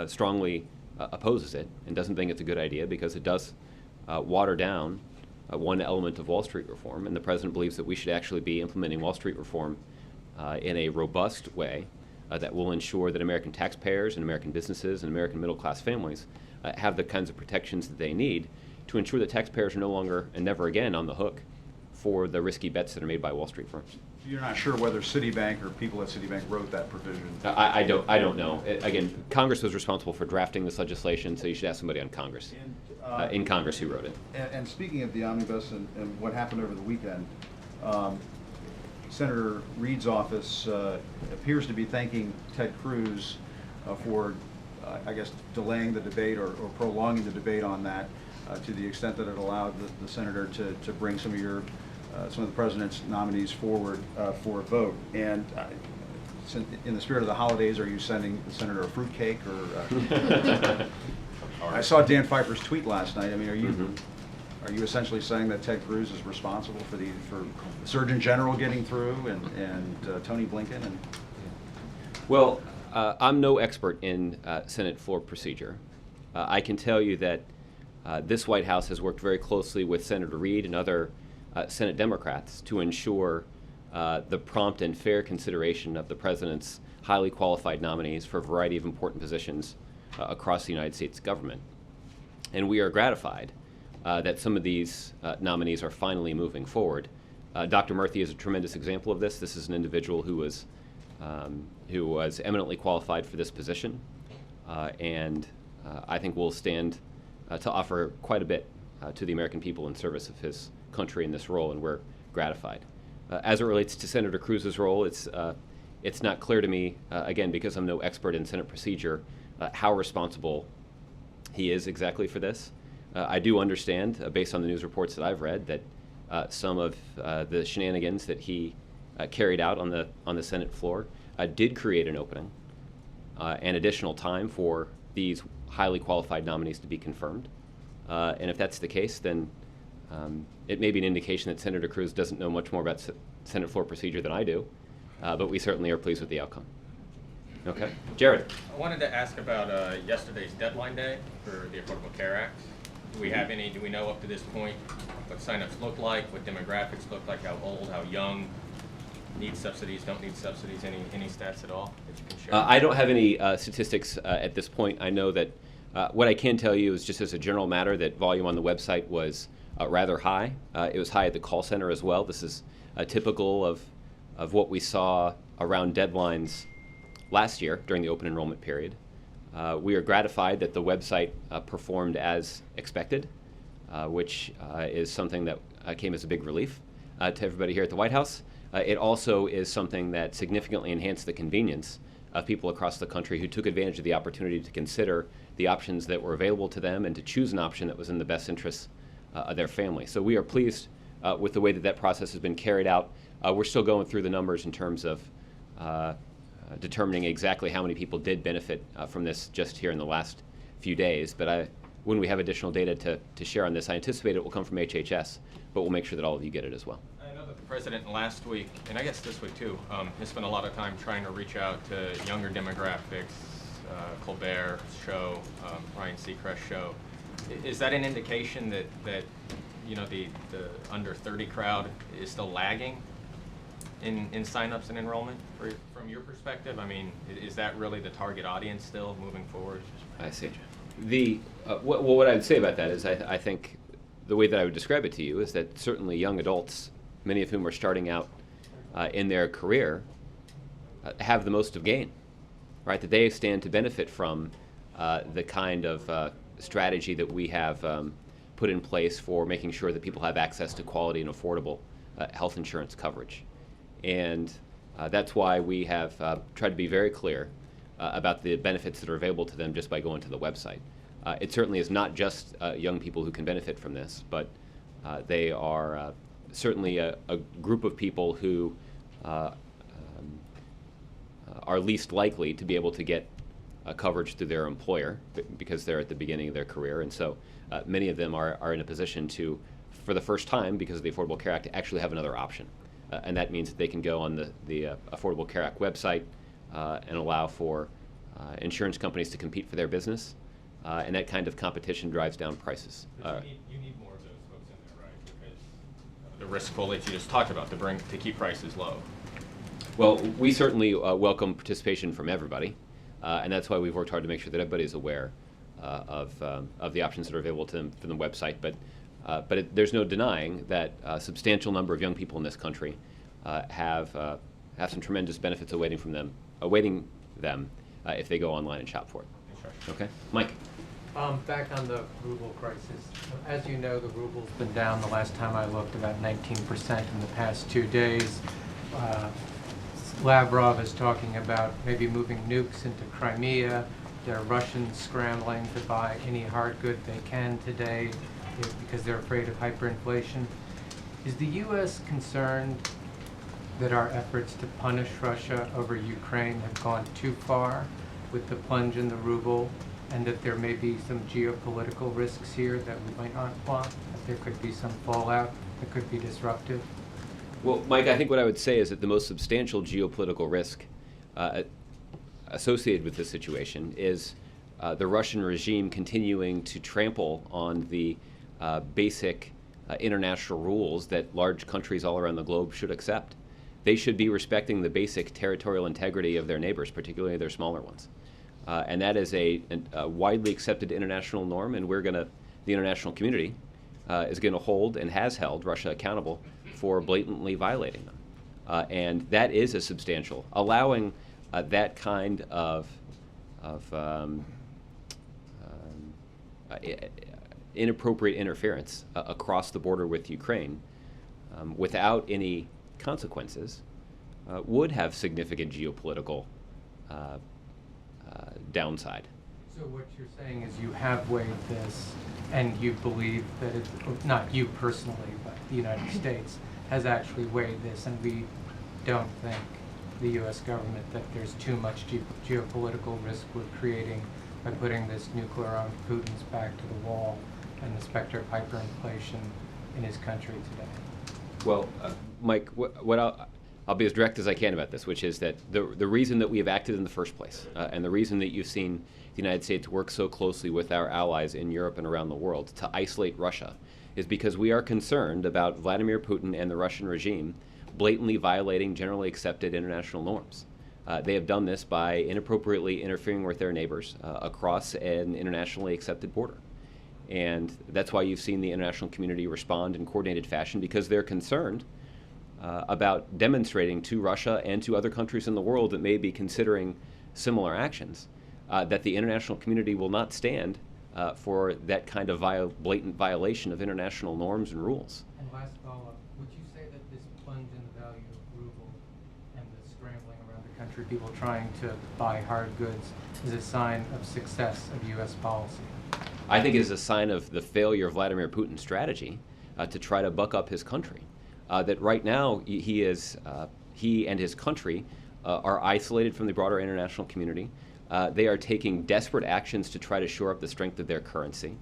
strongly opposes it and doesn't think it's a good idea because it does water down one element of Wall Street reform, and the president believes that we should actually be implementing Wall Street reform in a robust way that will ensure that American taxpayers and American businesses and American middle-class families have the kinds of protections that they need to ensure that taxpayers are no longer and never again on the hook for the risky bets that are made by Wall Street firms. You're not sure whether Citibank or people at Citibank wrote that provision? I don't know. Again, Congress was responsible for drafting this legislation, so you should ask somebody on Congress, in Congress who wrote it. And speaking of the omnibus and what happened over the weekend, Senator Reid's office appears to be thanking Ted Cruz for, I guess, delaying the debate or prolonging the debate on that to the extent that it allowed the senator to bring some of the president's nominees forward for a vote. And in the spirit of the holidays, are you sending the senator a fruitcake or? I saw Dan Pfeiffer's tweet last night. I mean, are you essentially saying that Ted Cruz is responsible for the Surgeon General getting through and Tony Blinken and? Well, I'm no expert in Senate floor procedure. I can tell you that this White House has worked very closely with Senator Reid and other Senate Democrats to ensure the prompt and fair consideration of the president's highly qualified nominees for a variety of important positions across the United States government. And we are gratified that some of these nominees are finally moving forward. Dr. Murthy is a tremendous example of this. This is an individual who was eminently qualified for this position, and I think will stand to offer quite a bit to the American people in service of his country in this role, and we're gratified. As it relates to Senator Cruz's role, it's not clear to me, again, because I'm no expert in Senate procedure, how responsible he is exactly for this. I do understand, based on the news reports that I've read, that some of the shenanigans that he carried out on the Senate floor did create an opening and additional time for these highly qualified nominees to be confirmed. And if that's the case, then it may be an indication that Senator Cruz doesn't know much more about Senate floor procedure than I do, but we certainly are pleased with the outcome. Okay, Jared. I wanted to ask about yesterday's deadline day for the Affordable Care Act. Do we know up to this point what signups look like, what demographics look like, how old, how young, need subsidies, don't need subsidies, any stats at all that you can share? I don't have any statistics at this point. I know that what I can tell you is just as a general matter that volume on the website was rather high. It was high at the call center as well. This is typical of what we saw around deadlines last year during the open enrollment period. We are gratified that the website performed as expected, which is something that came as a big relief to everybody here at the White House. It also is something that significantly enhanced the convenience of people across the country who took advantage of the opportunity to consider the options that were available to them and to choose an option that was in the best interests of their family. So we are pleased with the way that process has been carried out. We're still going through the numbers in terms of determining exactly how many people did benefit from this just here in the last few days. But when we have additional data to share on this, I anticipate it will come from HHS, but we'll make sure that all of you get it as well. I know that the president last week, and I guess this week too, has spent a lot of time trying to reach out to younger demographics, Colbert show, Ryan Seacrest show. Is that an indication that the under 30 crowd is still lagging in signups and enrollment from your perspective? I mean, is that really the target audience still moving forward? I see. What I would say about that is I think the way that I would describe it to you is that certainly young adults, many of whom are starting out in their career, have the most of gain, right? That they stand to benefit from the kind of strategy that we have put in place for making sure that people have access to quality and affordable health insurance coverage. And that's why we have tried to be very clear about the benefits that are available to them just by going to the website. It certainly is not just young people who can benefit from this, but they are certainly a group of people who are least likely to be able to get coverage through their employer because they're at the beginning of their career. And so many of them are in a position to, for the first time, because of the Affordable Care Act, to actually have another option. And that means that they can go on the Affordable Care Act website and allow for insurance companies to compete for their business. And that kind of competition drives down prices. You need more of those folks in there, right? Because the risk pool that you just talked about to keep prices low. Well, we certainly welcome participation from everybody, and that's why we've worked hard to make sure that everybody is aware of the options that are available to them from the website. But there's no denying that a substantial number of young people in this country have some tremendous benefits awaiting them if they go online and shop for it. Sure. Okay, Mike. Back on the ruble crisis. As you know, the ruble's been down the last time I looked about 19% in the past 2 days. Lavrov is talking about maybe moving nukes into Crimea. There are Russians scrambling to buy any hard good they can today because they're afraid of hyperinflation. Is the U.S. concerned that our efforts to punish Russia over Ukraine have gone too far with the plunge in the ruble, and that there may be some geopolitical risks here that we might not want, that there could be some fallout that could be disruptive? Well, Mike, I think what I would say is that the most substantial geopolitical risk associated with this situation is the Russian regime continuing to trample on the basic international rules that large countries all around the globe should accept. They should be respecting the basic territorial integrity of their neighbors, particularly their smaller ones. And that is a widely accepted international norm, and the international community is going to hold and has held Russia accountable for blatantly violating them. And that is a substantial, allowing that kind of inappropriate interference across the border with Ukraine without any consequences would have significant geopolitical downside. So what you're saying is you have weighed this, and you believe that it's, not you personally, but the United States has actually weighed this, and we don't think, the U.S. government, that there's too much geopolitical risk we're creating by putting this nuclear armed Putin's back to the wall and the specter of hyperinflation in his country today. Well, Mike, I'll be as direct as I can about this, which is that the reason that we have acted in the first place, and the reason that you've seen the United States work so closely with our allies in Europe and around the world to isolate Russia, is because we are concerned about Vladimir Putin and the Russian regime blatantly violating generally accepted international norms. They have done this by inappropriately interfering with their neighbors across an internationally accepted border. And that's why you've seen the international community respond in coordinated fashion, because they're concerned about demonstrating to Russia and to other countries in the world that may be considering similar actions that the international community will not stand for that kind of blatant violation of international norms and rules. And last follow-up, would you say that this plunge in the value of ruble and the scrambling around the country, people trying to buy hard goods, is a sign of success of U.S. policy? I think it is a sign of the failure of Vladimir Putin's strategy to try to buck up his country. That right now he and his country are isolated from the broader international community. They are taking desperate actions to try to shore up the strength of their currency.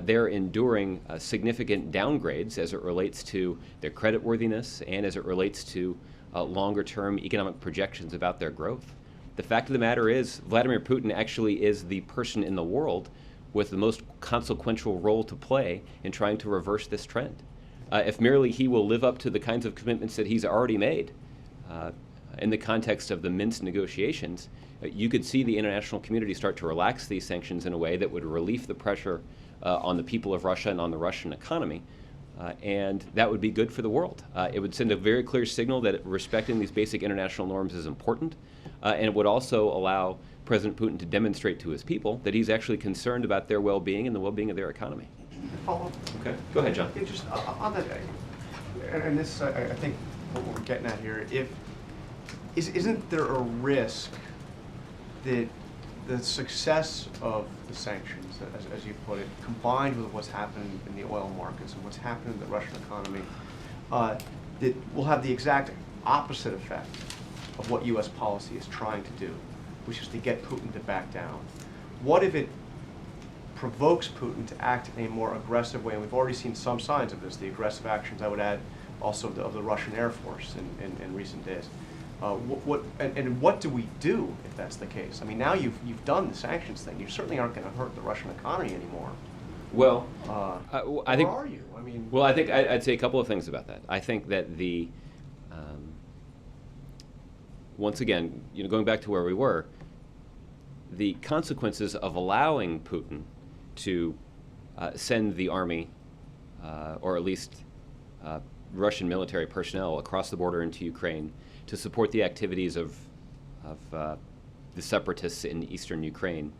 They're enduring significant downgrades as it relates to their creditworthiness and as it relates to longer-term economic projections about their growth. The fact of the matter is, Vladimir Putin actually is the person in the world with the most consequential role to play in trying to reverse this trend. If merely he will live up to the kinds of commitments that he's already made, in the context of the Minsk negotiations, you could see the international community start to relax these sanctions in a way that would relieve the pressure on the people of Russia and on the Russian economy. And that would be good for the world. It would send a very clear signal that respecting these basic international norms is important, and it would also allow President Putin to demonstrate to his people that he's actually concerned about their well-being and the well-being of their economy. Follow up? Okay, go ahead, John. Yeah, just on that, and this, I think what we're getting at here, isn't there a risk that the success of the sanctions, as you put it, combined with what's happened in the oil markets and what's happened in the Russian economy, that will have the exact opposite effect of what U.S. policy is trying to do, which is to get Putin to back down? What if it provokes Putin to act in a more aggressive way? And we've already seen some signs of this, the aggressive actions, I would add, also of the Russian Air Force in recent days. What do we do if that's the case? I mean, now you've done the sanctions thing. You certainly aren't going to hurt the Russian economy anymore. Well, I think. Where are you? I mean. Well, I think I'd say a couple of things about that. I think that once again, going back to where we were, the consequences of allowing Putin to send the army, or at least Russian military personnel across the border into Ukraine to support the activities of the separatists in eastern Ukraine,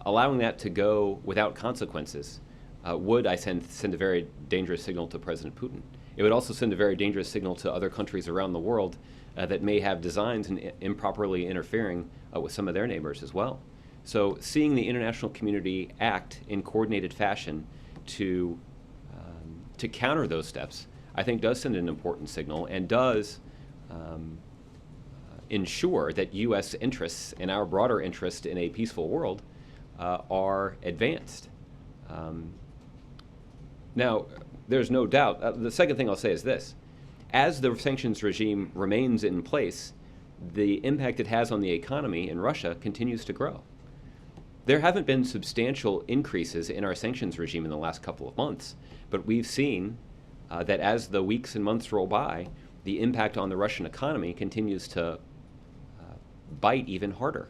allowing that to go without consequences would, I send a very dangerous signal to President Putin. It would also send a very dangerous signal to other countries around the world that may have designs and improperly interfering with some of their neighbors as well. So seeing the international community act in coordinated fashion to counter those steps, I think does send an important signal and does ensure that U.S. interests and our broader interest in a peaceful world are advanced. Now, there's no doubt, the second thing I'll say is this. As the sanctions regime remains in place, the impact it has on the economy in Russia continues to grow. There haven't been substantial increases in our sanctions regime in the last couple of months, but we've seen that as the weeks and months roll by, the impact on the Russian economy continues to bite even harder.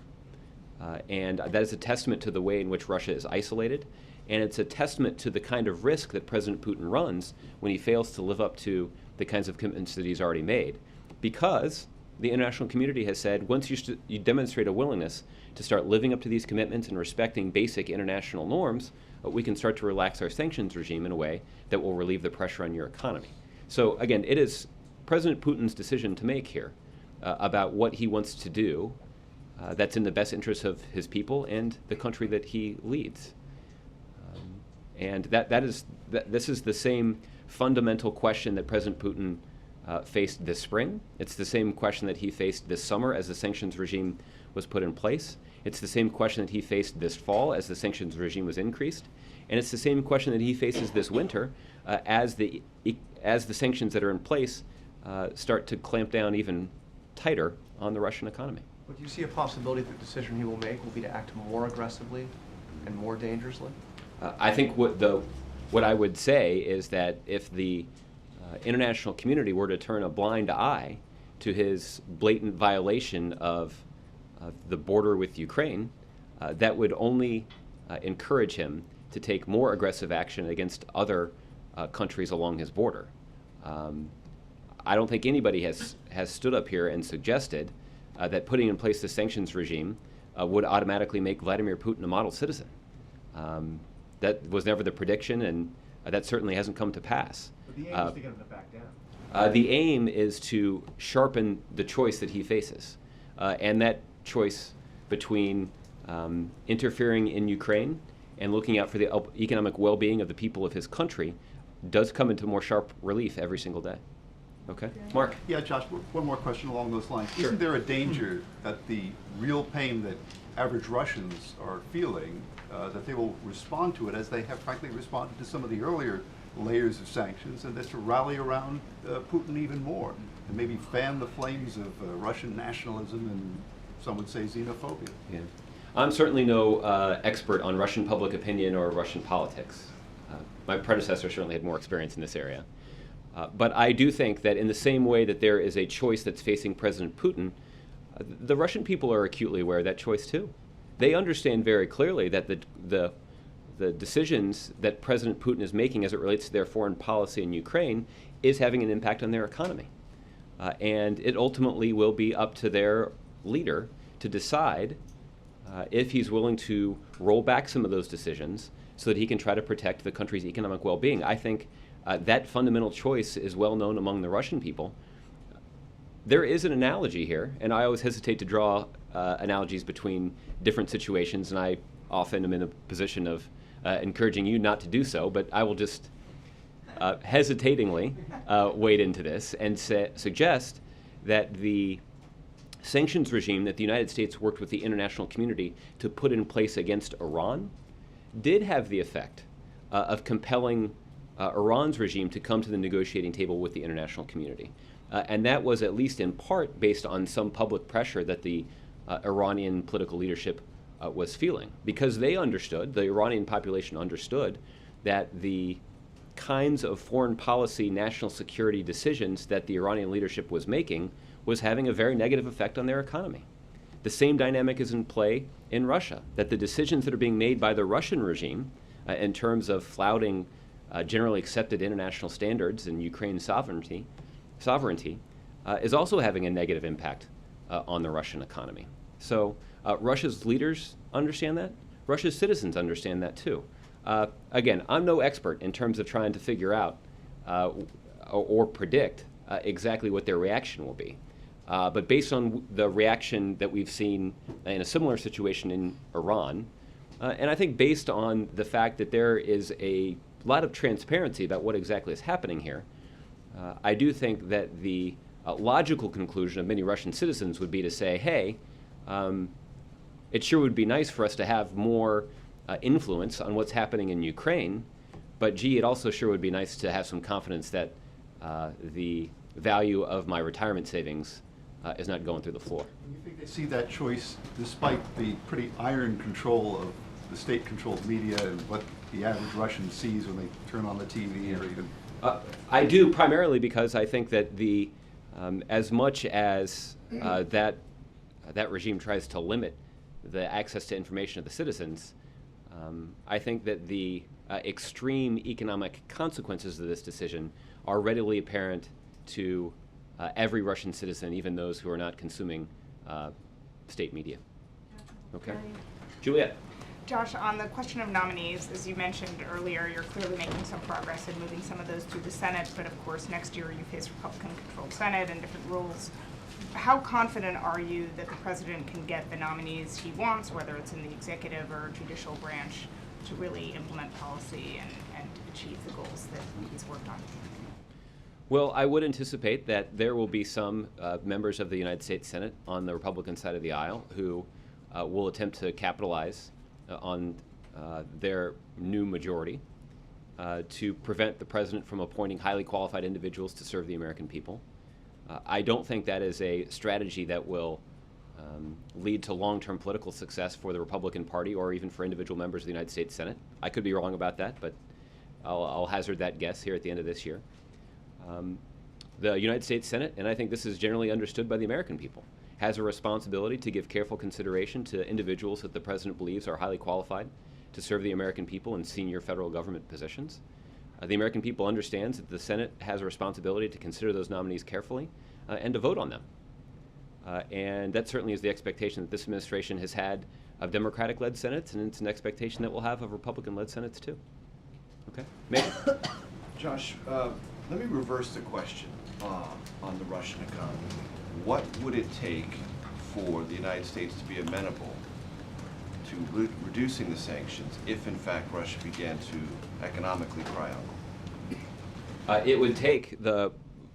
And that is a testament to the way in which Russia is isolated, and it's a testament to the kind of risk that President Putin runs when he fails to live up to the kinds of commitments that he's already made. Because the international community has said, once you demonstrate a willingness to start living up to these commitments and respecting basic international norms, we can start to relax our sanctions regime in a way that will relieve the pressure on your economy. So again, it is President Putin's decision to make here about what he wants to do that's in the best interest of his people and the country that he leads. And this is the same fundamental question that President Putin faced this spring. It's the same question that he faced this summer as the sanctions regime was put in place. It's the same question that he faced this fall as the sanctions regime was increased. And it's the same question that he faces this winter as the sanctions that are in place start to clamp down even tighter on the Russian economy. But do you see a possibility that the decision he will make will be to act more aggressively and more dangerously? I think what I would say is that if the international community were to turn a blind eye to his blatant violation of the border with Ukraine, that would only encourage him to take more aggressive action against other countries along his border. I don't think anybody has stood up here and suggested that putting in place the sanctions regime would automatically make Vladimir Putin a model citizen. That was never the prediction, and that certainly hasn't come to pass. But the aim is to get him to back down. The aim is to sharpen the choice that he faces. And that choice between interfering in Ukraine and looking out for the economic well-being of the people of his country does come into more sharp relief every single day. Okay, Mark? Yeah, Josh, one more question along those lines. Sure. Isn't there a danger that the real pain that average Russians are feeling, that they will respond to it as they have frankly responded to some of the earlier layers of sanctions, and that's to rally around Putin even more and maybe fan the flames of Russian nationalism and some would say xenophobia? Yeah. I'm certainly no expert on Russian public opinion or Russian politics. My predecessor certainly had more experience in this area. But I do think that in the same way that there is a choice that's facing President Putin, the Russian people are acutely aware of that choice too. They understand very clearly that the decisions that President Putin is making as it relates to their foreign policy in Ukraine is having an impact on their economy. And it ultimately will be up to their leader to decide if he's willing to roll back some of those decisions so that he can try to protect the country's economic well-being. I think that fundamental choice is well known among the Russian people. There is an analogy here, and I always hesitate to draw analogies between different situations, and I often am in a position of encouraging you not to do so, but I will just hesitatingly wade into this and suggest that the sanctions regime that the United States worked with the international community to put in place against Iran did have the effect of compelling Iran's regime to come to the negotiating table with the international community. And that was at least in part based on some public pressure that the Iranian political leadership was feeling, because they understood, the Iranian population understood, that the kinds of foreign policy, national security decisions that the Iranian leadership was making was having a very negative effect on their economy. The same dynamic is in play in Russia, that the decisions that are being made by the Russian regime in terms of flouting generally accepted international standards and Ukraine's sovereignty is also having a negative impact on the Russian economy. So Russia's leaders understand that. Russia's citizens understand that too. Again, I'm no expert in terms of trying to figure out or predict exactly what their reaction will be. But based on the reaction that we've seen in a similar situation in Iran, and I think based on the fact that there is a lot of transparency about what exactly is happening here, I do think that the logical conclusion of many Russian citizens would be to say, hey, it sure would be nice for us to have more influence on what's happening in Ukraine, but gee, it also sure would be nice to have some confidence that the value of my retirement savings is not going through the floor. You think they see that choice despite the pretty iron control of the state-controlled media and what the average Russian sees when they turn on the TV or even? I do, primarily because I think that the as much as that regime tries to limit the access to information of the citizens, I think that the extreme economic consequences of this decision are readily apparent to every Russian citizen, even those who are not consuming state media. Okay. Juliet. Josh, on the question of nominees, as you mentioned earlier, you're clearly making some progress in moving some of those through the Senate, but of course next year you face Republican-controlled Senate and different rules. How confident are you that the president can get the nominees he wants, whether it's in the executive or judicial branch, to really implement policy and achieve the goals that he's worked on? Well, I would anticipate that there will be some members of the United States Senate on the Republican side of the aisle who will attempt to capitalize on their new majority to prevent the president from appointing highly qualified individuals to serve the American people. I don't think that is a strategy that will lead to long-term political success for the Republican Party or even for individual members of the United States Senate. I could be wrong about that, but I'll hazard that guess here at the end of this year. The United States Senate, and I think this is generally understood by the American people, has a responsibility to give careful consideration to individuals that the president believes are highly qualified to serve the American people in senior federal government positions. The American people understands that the Senate has a responsibility to consider those nominees carefully and to vote on them. And that certainly is the expectation that this administration has had of Democratic-led Senates, and it's an expectation that we'll have of Republican-led Senates too. Okay? Maybe. Josh, let me reverse the question on the Russian economy. What would it take for the United States to be amenable to reducing the sanctions if, in fact, Russia began to economically cry uncle? It would take the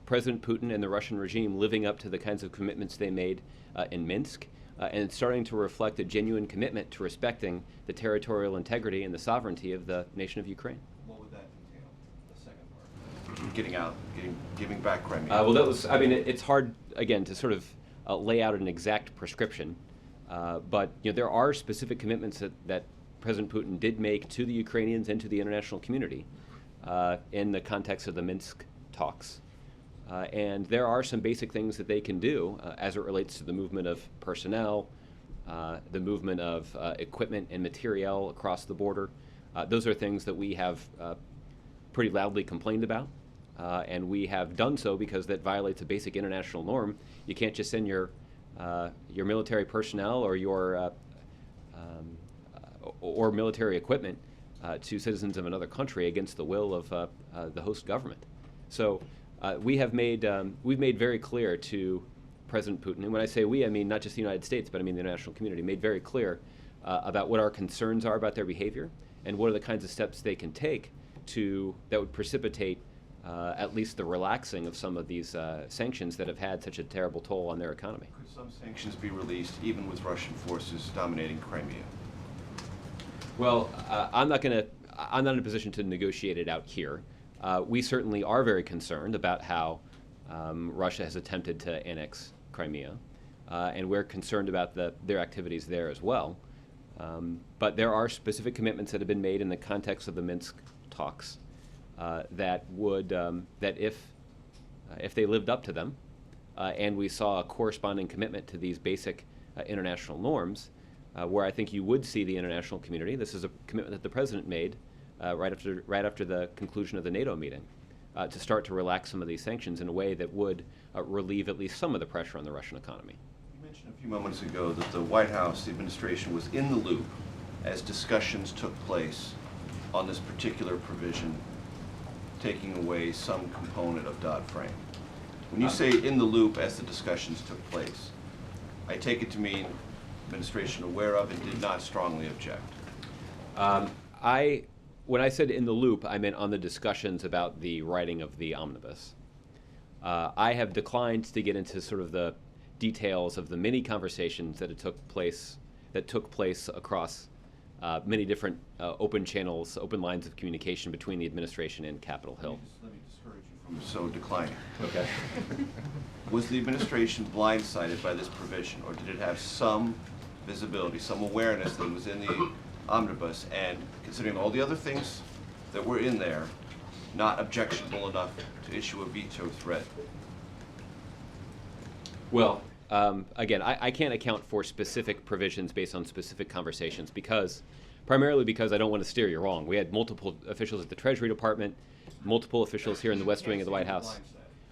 President Putin and the Russian regime living up to the kinds of commitments they made in Minsk and starting to reflect a genuine commitment to respecting the territorial integrity and the sovereignty of the nation of Ukraine. What would that entail, the second part? Giving back Crimea. Well, that was, I mean, it's hard, again, to sort of lay out an exact prescription. But you know, there are specific commitments that President Putin did make to the Ukrainians and to the international community in the context of the Minsk talks. And there are some basic things that they can do as it relates to the movement of personnel, the movement of equipment and materiel across the border. Those are things that we have pretty loudly complained about, and we have done so because that violates a basic international norm. You can't just send your military personnel or your or military equipment to citizens of another country against the will of the host government. So we've made very clear to President Putin, and when I say we, I mean not just the United States, but I mean the international community, made very clear about what our concerns are about their behavior and what are the kinds of steps they can take that would precipitate at least the relaxing of some of these sanctions that have had such a terrible toll on their economy. Could some sanctions be released even with Russian forces dominating Crimea? Well, I'm not in a position to negotiate it out here. We certainly are very concerned about how Russia has attempted to annex Crimea, and we're concerned about their activities there as well. But there are specific commitments that have been made in the context of the Minsk talks that if they lived up to them, and we saw a corresponding commitment to these basic international norms, where I think you would see the international community. This is a commitment that the president made right after the conclusion of the NATO meeting, to start to relax some of these sanctions in a way that would relieve at least some of the pressure on the Russian economy. You mentioned a few moments ago that the White House, the administration, was in the loop as discussions took place on this particular provision, taking away some component of Dodd-Frank. When you say in the loop as the discussions took place, I take it to mean administration aware of and did not strongly object. When I said in the loop, I meant on the discussions about the writing of the omnibus. I have declined to get into sort of the details of the many conversations that took place across many different open channels, open lines of communication between the administration and Capitol Hill. Let me discourage you from so declining. Okay. Was the administration blindsided by this provision, or did it have some visibility, some awareness that it was in the omnibus, and considering all the other things that were in there, not objectionable enough to issue a veto threat? Well, again, I can't account for specific provisions based on specific conversations primarily because I don't want to steer you wrong. We had multiple officials at the Treasury Department, multiple officials here in the West Wing of the White House.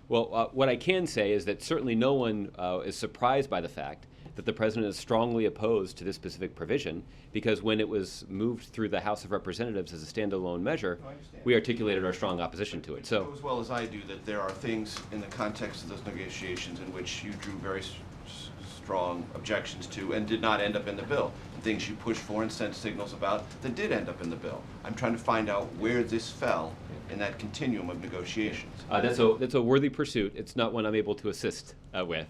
Well, what I can say is that certainly no one is surprised by the fact that the president is strongly opposed to this specific provision, because when it was moved through the House of Representatives as a standalone measure, we articulated our strong opposition to it. So, know as well as I do that there are things in the context of those negotiations in which you drew very strong objections to and did not end up in the bill, and things you pushed for and sent signals about that did end up in the bill. I'm trying to find out where this fell in that continuum of negotiations. That's a worthy pursuit. It's not one I'm able to assist with.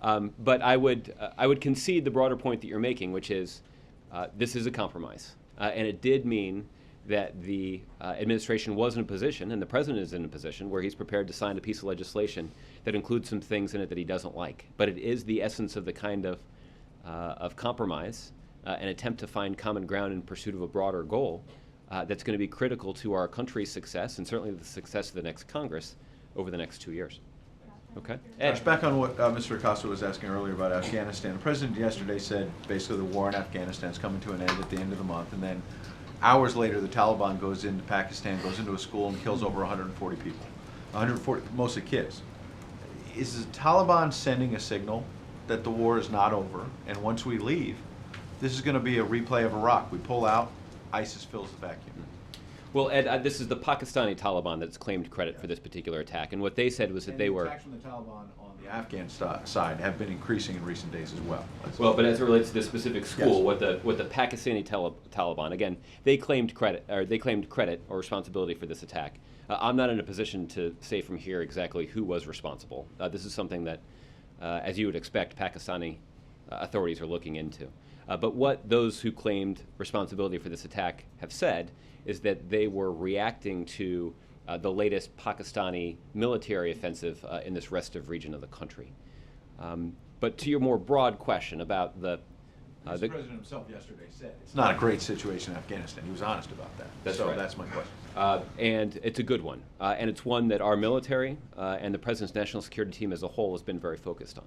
But I would concede the broader point that you're making, which is this is a compromise. And it did mean that the administration was in a position, and the president is in a position, where he's prepared to sign a piece of legislation that includes some things in it that he doesn't like. But it is the essence of the kind of compromise, an attempt to find common ground in pursuit of a broader goal that's going to be critical to our country's success, and certainly the success of the next Congress over the next 2 years. Okay. Josh, back on what Mr. Acosta was asking earlier about Afghanistan. The president yesterday said basically the war in Afghanistan is coming to an end at the end of the month, and then hours later the Taliban goes into Pakistan, goes into a school and kills over 140 people, 140, mostly kids. Is the Taliban sending a signal that the war is not over, and once we leave, this is going to be a replay of Iraq? We pull out, ISIS fills the vacuum. Well, Ed, this is the Pakistani Taliban that's claimed credit for this particular attack, and what they said was that they were... attacks from the Taliban on the Afghan side have been increasing in recent days as well. Well, but as it relates to this specific school, what the Pakistani Taliban, again, they claimed credit or responsibility for this attack. I'm not in a position to say from here exactly who was responsible. This is something that, as you would expect, Pakistani authorities are looking into. But what those who claimed responsibility for this attack have said is that they were reacting to the latest Pakistani military offensive in this restive region of the country. But to your more broad question about the The President himself yesterday said it's not a great situation in Afghanistan. He was honest about that. That's so right. That's my question. And it's a good one. And it's one that our military and the President's national security team as a whole has been very focused on.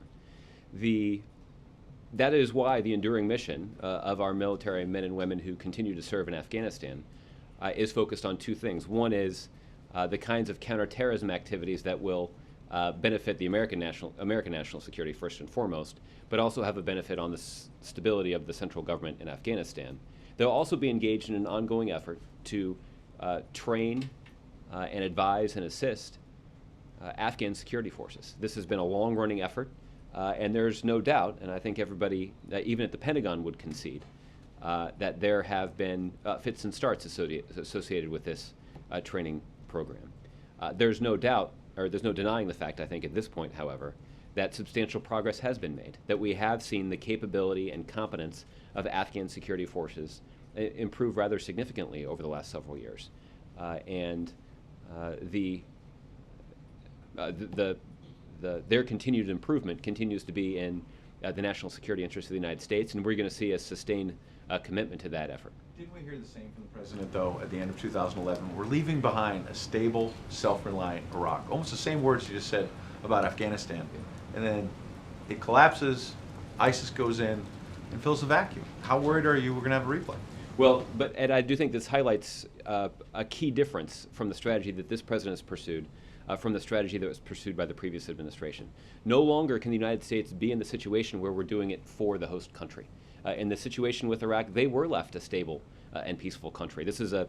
That is why the enduring mission of our military men and women who continue to serve in Afghanistan is focused on two things. One is the kinds of counterterrorism activities that will benefit the American national security first and foremost, but also have a benefit on the stability of the central government in Afghanistan. They'll also be engaged in an ongoing effort to train and advise and assist Afghan security forces. This has been a long-running effort, and there's no doubt, and I think everybody, even at the Pentagon, would concede that there have been fits and starts associated with this training program. There's no doubt, or there's no denying the fact, I think, at this point, however, that substantial progress has been made, that we have seen the capability and competence of Afghan security forces improve rather significantly over the last several years. Their continued improvement continues to be in the national security interests of the United States, and we're going to see a sustained commitment to that effort. Didn't we hear the same from the President, though, at the end of 2011? We're leaving behind a stable, self-reliant Iraq. Almost the same words you just said about Afghanistan. And then it collapses, ISIS goes in and fills the vacuum. How worried are you we're going to have a replay? Well, but Ed, I do think this highlights a key difference from the strategy that this president has pursued from the strategy that was pursued by the previous administration. No longer can the United States be in the situation where we're doing it for the host country. In the situation with Iraq, they were left a stable and peaceful country. This is a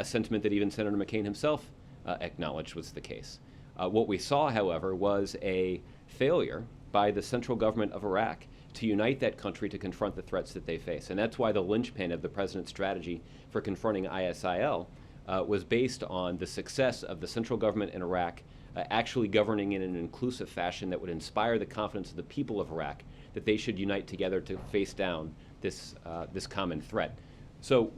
sentiment that even Senator McCain himself acknowledged was the case. What we saw, however, was a failure by the central government of Iraq to unite that country to confront the threats that they face. And that's why the linchpin of the president's strategy for confronting ISIL was based on the success of the central government in Iraq actually governing in an inclusive fashion that would inspire the confidence of the people of Iraq that they should unite together to face down this common threat. So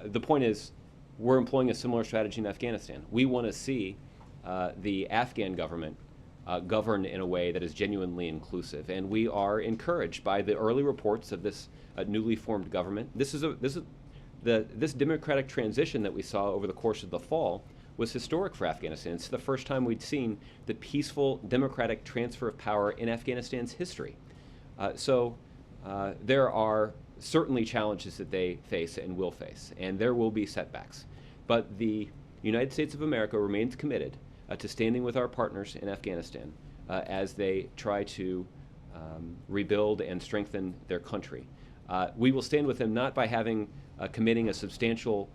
the point is, we're employing a similar strategy in Afghanistan. We want to see the Afghan government govern in a way that is genuinely inclusive, and we are encouraged by the early reports of this newly formed government. This democratic transition that we saw over the course of the fall was historic for Afghanistan. It's the first time we'd seen the peaceful democratic transfer of power in Afghanistan's history. There are certainly challenges that they face and will face, and there will be setbacks. But the United States of America remains committed to standing with our partners in Afghanistan as they try to rebuild and strengthen their country. We will stand with them not by committing a substantial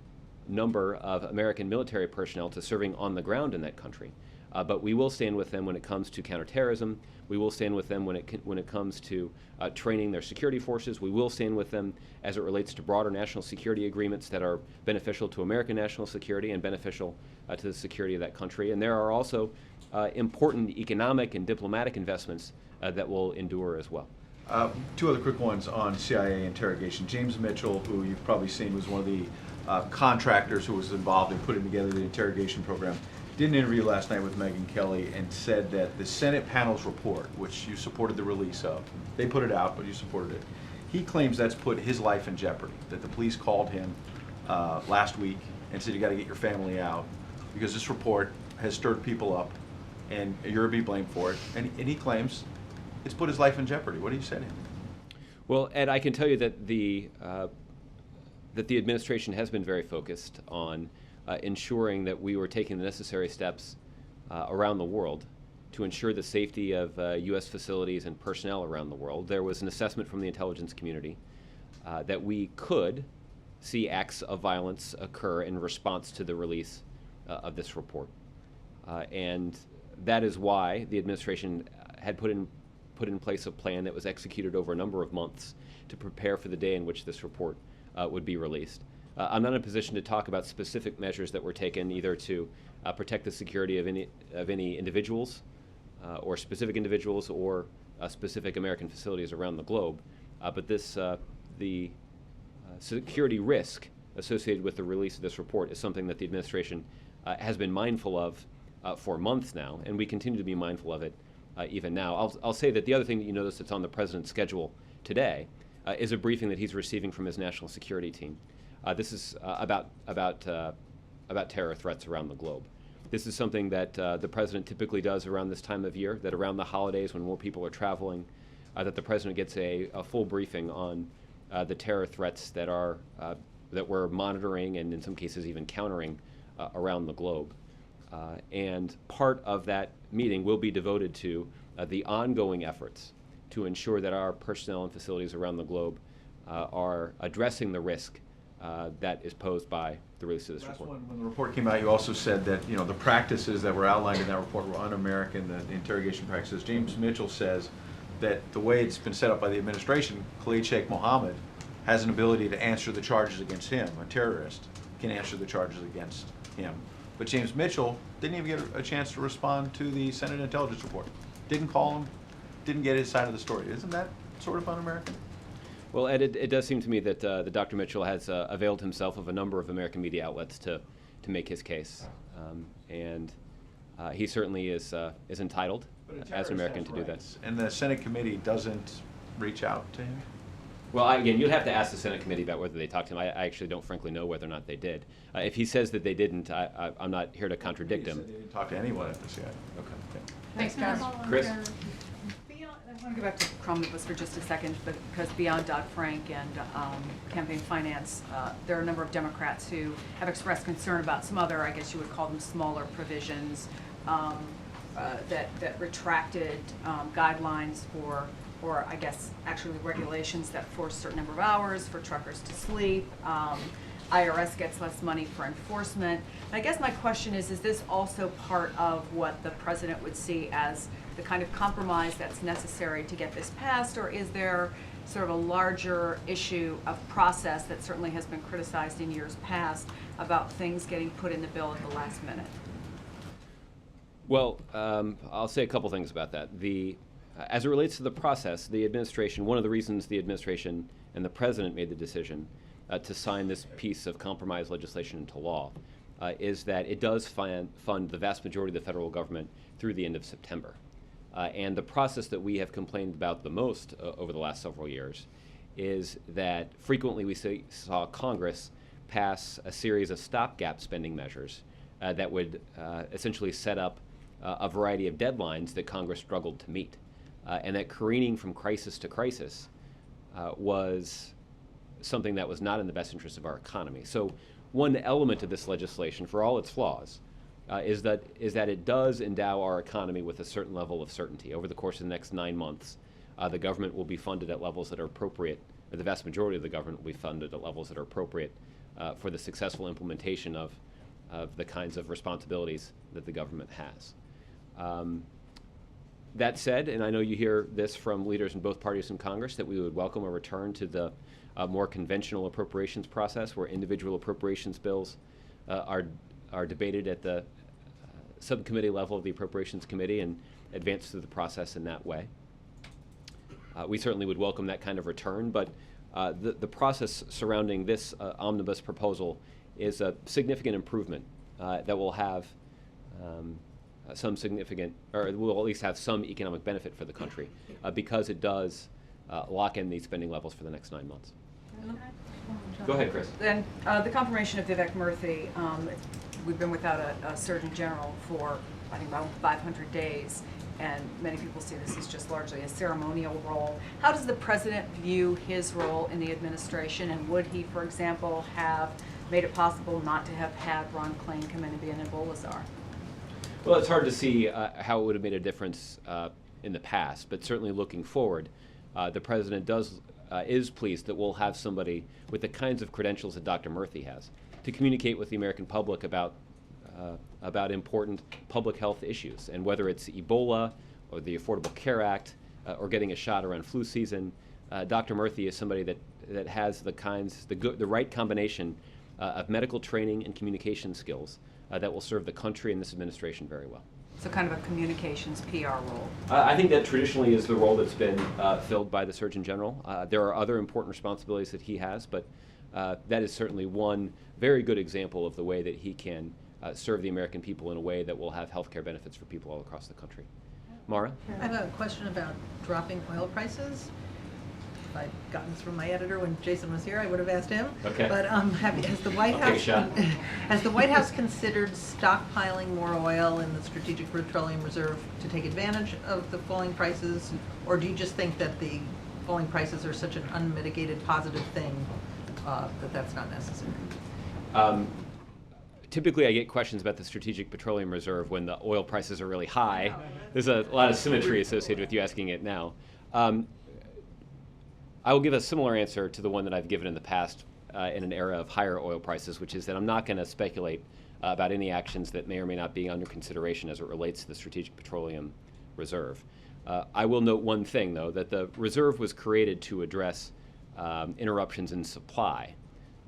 number of American military personnel to serving on the ground in that country, but we will stand with them when it comes to counterterrorism. We will stand with them when it comes to training their security forces. We will stand with them as it relates to broader national security agreements that are beneficial to American national security and beneficial to the security of that country. And there are also important economic and diplomatic investments that will endure as well. Two other quick ones on CIA interrogation. James Mitchell, who you've probably seen was one of the contractors who was involved in putting together the interrogation program, did an interview last night with Megyn Kelly and said that the Senate panel's report, which you supported the release of, they put it out, but you supported it. He claims that's put his life in jeopardy, that the police called him last week and said, you got to get your family out because this report has stirred people up and you're to be blamed for it. And he claims it's put his life in jeopardy. What do you say to him? Well, Ed, I can tell you that the administration has been very focused on ensuring that we were taking the necessary steps around the world to ensure the safety of U.S. facilities and personnel around the world. There was an assessment from the intelligence community that we could see acts of violence occur in response to the release of this report. And that is why the administration had put in place a plan that was executed over a number of months to prepare for the day in which this report would be released. I'm not in a position to talk about specific measures that were taken either to protect the security of any individuals or specific individuals or specific American facilities around the globe. But the security risk associated with the release of this report is something that the administration has been mindful of for months now, and we continue to be mindful of it even now. I'll say that the other thing that you notice that's on the president's schedule today is a briefing that he's receiving from his national security team. This is about terror threats around the globe. This is something that the president typically does around this time of year, that around the holidays when more people are traveling, that the president gets a full briefing on the terror threats that we're monitoring and in some cases even countering around the globe. And part of that meeting will be devoted to the ongoing efforts to ensure that our personnel and facilities around the globe are addressing the risk that is posed by the release of this report. When the report came out, you also said that the practices that were outlined in that report were un-American, the interrogation practices. James Mitchell says that the way it's been set up by the administration, Khalid Sheikh Mohammed has an ability to answer the charges against him. A terrorist can answer the charges against him. But James Mitchell didn't even get a chance to respond to the Senate intelligence report. Didn't call him, didn't get his side of the story. Isn't that sort of un-American? Well, Ed, it does seem to me that Dr. Mitchell has availed himself of a number of American media outlets to make his case, and he certainly is entitled as an American to do that. And the Senate committee doesn't reach out to him? Well, again, you'd have to ask the Senate committee about whether they talked to him. I actually don't frankly know whether or not they did. If he says that they didn't, I'm not here to contradict him. They didn't talk to anyone at this yet. Okay. Thanks, guys. Chris? I want to go back to Cromwell for just a second, because beyond Dodd-Frank and campaign finance, there are a number of Democrats who have expressed concern about some other, I guess you would call them smaller provisions, that retracted guidelines or I guess actually regulations that force a certain number of hours for truckers to sleep. IRS gets less money for enforcement. And I guess my question is this also part of what the president would see as the kind of compromise that's necessary to get this passed, or is there sort of a larger issue of process that certainly has been criticized in years past about things getting put in the bill at the last minute? Well, I'll say a couple things about that. As it relates to the process, the administration, one of the reasons the administration and the president made the decision to sign this piece of compromise legislation into law is that it does fund the vast majority of the federal government through the end of September. And the process that we have complained about the most over the last several years is that frequently we saw Congress pass a series of stopgap spending measures that would essentially set up a variety of deadlines that Congress struggled to meet. And that careening from crisis to crisis was something that was not in the best interest of our economy. So one element of this legislation, for all its flaws, is that it does endow our economy with a certain level of certainty. Over the course of the next 9 months, the government will be funded at levels that are appropriate, or the vast majority of the government will be funded at levels that are appropriate for the successful implementation of the kinds of responsibilities that the government has. That said, and I know you hear this from leaders in both parties in Congress, that we would welcome a return to the more conventional appropriations process, where individual appropriations bills are debated at the subcommittee level of the Appropriations Committee and advance through the process in that way. We certainly would welcome that kind of return, but the process surrounding this omnibus proposal is a significant improvement that will have some significant, or will at least have some economic benefit for the country because it does lock in these spending levels for the next 9 months. Go ahead, Chris. Then the confirmation of Vivek Murthy, we've been without a Surgeon General for, I think, about 500 days, and many people see this as just largely a ceremonial role. How does the president view his role in the administration, and would he, for example, have made it possible not to have had Ron Klain come in and be an Ebola czar? Well, it's hard to see how it would have made a difference in the past, but certainly looking forward, the president is pleased that we'll have somebody with the kinds of credentials that Dr. Murthy has to communicate with the American public about important public health issues, and whether it's Ebola or the Affordable Care Act or getting a shot around flu season. Dr. Murthy is somebody that has the right combination of medical training and communication skills that will serve the country and this administration very well. So kind of a communications PR role. I think that traditionally is the role that's been filled by the Surgeon General. There are other important responsibilities that he has, but that is certainly one very good example of the way that he can serve the American people in a way that will have health care benefits for people all across the country. Mara? I have a question about dropping oil prices. I'd gotten this from my editor when Jason was here, I would have asked him. Okay. But has the White I'll take a House shot. has the White House considered stockpiling more oil in the Strategic Petroleum Reserve to take advantage of the falling prices, or do you just think that the falling prices are such an unmitigated positive thing that that's not necessary? Typically, I get questions about the Strategic Petroleum Reserve when the oil prices are really high. There's a lot of symmetry associated with you asking it now. I will give a similar answer to the one that I've given in the past in an era of higher oil prices, which is that I'm not going to speculate about any actions that may or may not be under consideration as it relates to the Strategic Petroleum Reserve. I will note one thing, though, that the reserve was created to address interruptions in supply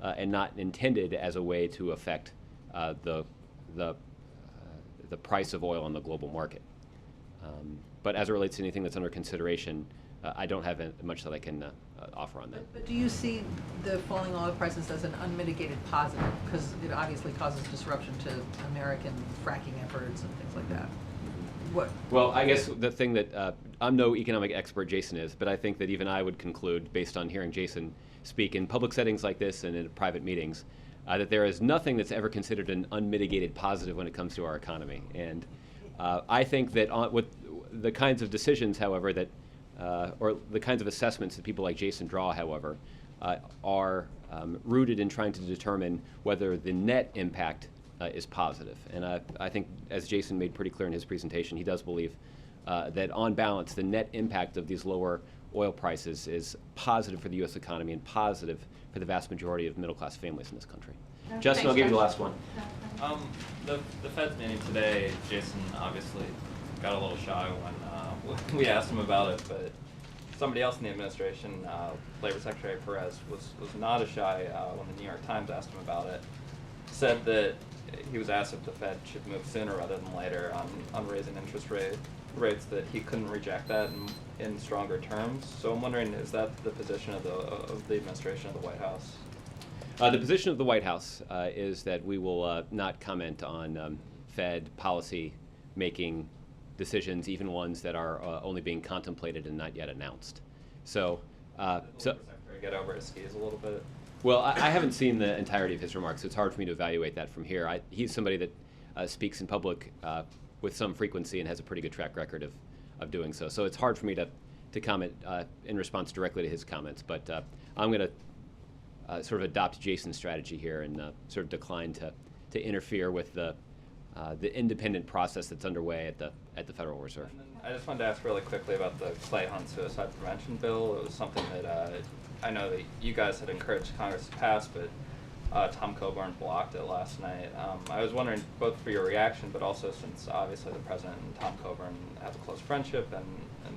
and not intended as a way to affect the price of oil on the global market. But as it relates to anything that's under consideration, I don't have much that I can offer on that. But do you see the falling oil prices as an unmitigated positive? Because it obviously causes disruption to American fracking efforts and things like that. What? Well, I guess the thing that I'm no economic expert, Jason is, but I think that even I would conclude, based on hearing Jason speak in public settings like this and in private meetings, that there is nothing that's ever considered an unmitigated positive when it comes to our economy. And I think that with the kinds of decisions, however, that or the kinds of assessments that people like Jason draw, however, are rooted in trying to determine whether the net impact is positive. And I think, as Jason made pretty clear in his presentation, he does believe that on balance, the net impact of these lower oil prices is positive for the U.S. economy and positive for the vast majority of middle-class families in this country. Justin, I'll give you the last one. The Fed's meeting today, Jason obviously got a little shy when we asked him about it, but somebody else in the administration, Labor Secretary Perez, was not as shy when the New York Times asked him about it. Said that he was asked if the Fed should move sooner rather than later on raising interest rates, that he couldn't reject that in stronger terms. So I'm wondering, is that the position of the administration of the White House? The position of the White House is that we will not comment on Fed policy making decisions, even ones that are only being contemplated and not yet announced. So, Get over his skis a little bit. Well, I haven't seen the entirety of his remarks, so it's hard for me to evaluate that from here. He's somebody that speaks in public with some frequency and has a pretty good track record of doing so. So it's hard for me to comment in response directly to his comments, but I'm going to sort of adopt Jason's strategy here and sort of decline to interfere with the independent process that's underway at the Federal Reserve. I just wanted to ask really quickly about the Clay Hunt suicide prevention bill. It was something that I know that you guys had encouraged Congress to pass, but Tom Coburn blocked it last night. I was wondering, both for your reaction, but also since obviously the President and Tom Coburn have a close friendship, and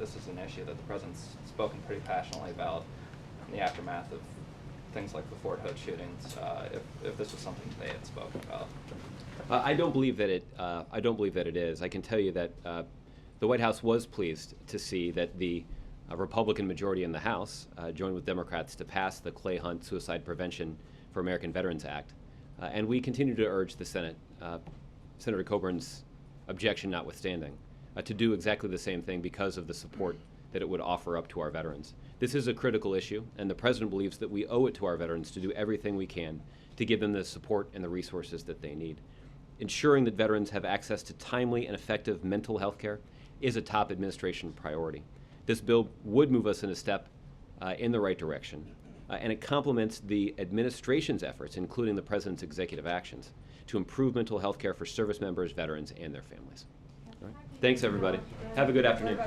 this is an issue that the President's spoken pretty passionately about in the aftermath of things like the Fort Hood shootings, if this was something they had spoken about. I don't believe that it is. I can tell you that the White House was pleased to see that the Republican majority in the House joined with Democrats to pass the Clay Hunt Suicide Prevention for American Veterans Act, and we continue to urge the Senate, Senator Coburn's objection notwithstanding, to do exactly the same thing because of the support that it would offer up to our veterans. This is a critical issue, and the President believes that we owe it to our veterans to do everything we can to give them the support and the resources that they need. Ensuring that veterans have access to timely and effective mental health care is a top administration priority. This bill would move us in a step in the right direction, and it complements the administration's efforts, including the President's executive actions, to improve mental health care for service members, veterans, and their families. All right. Thanks, everybody. Have a good afternoon.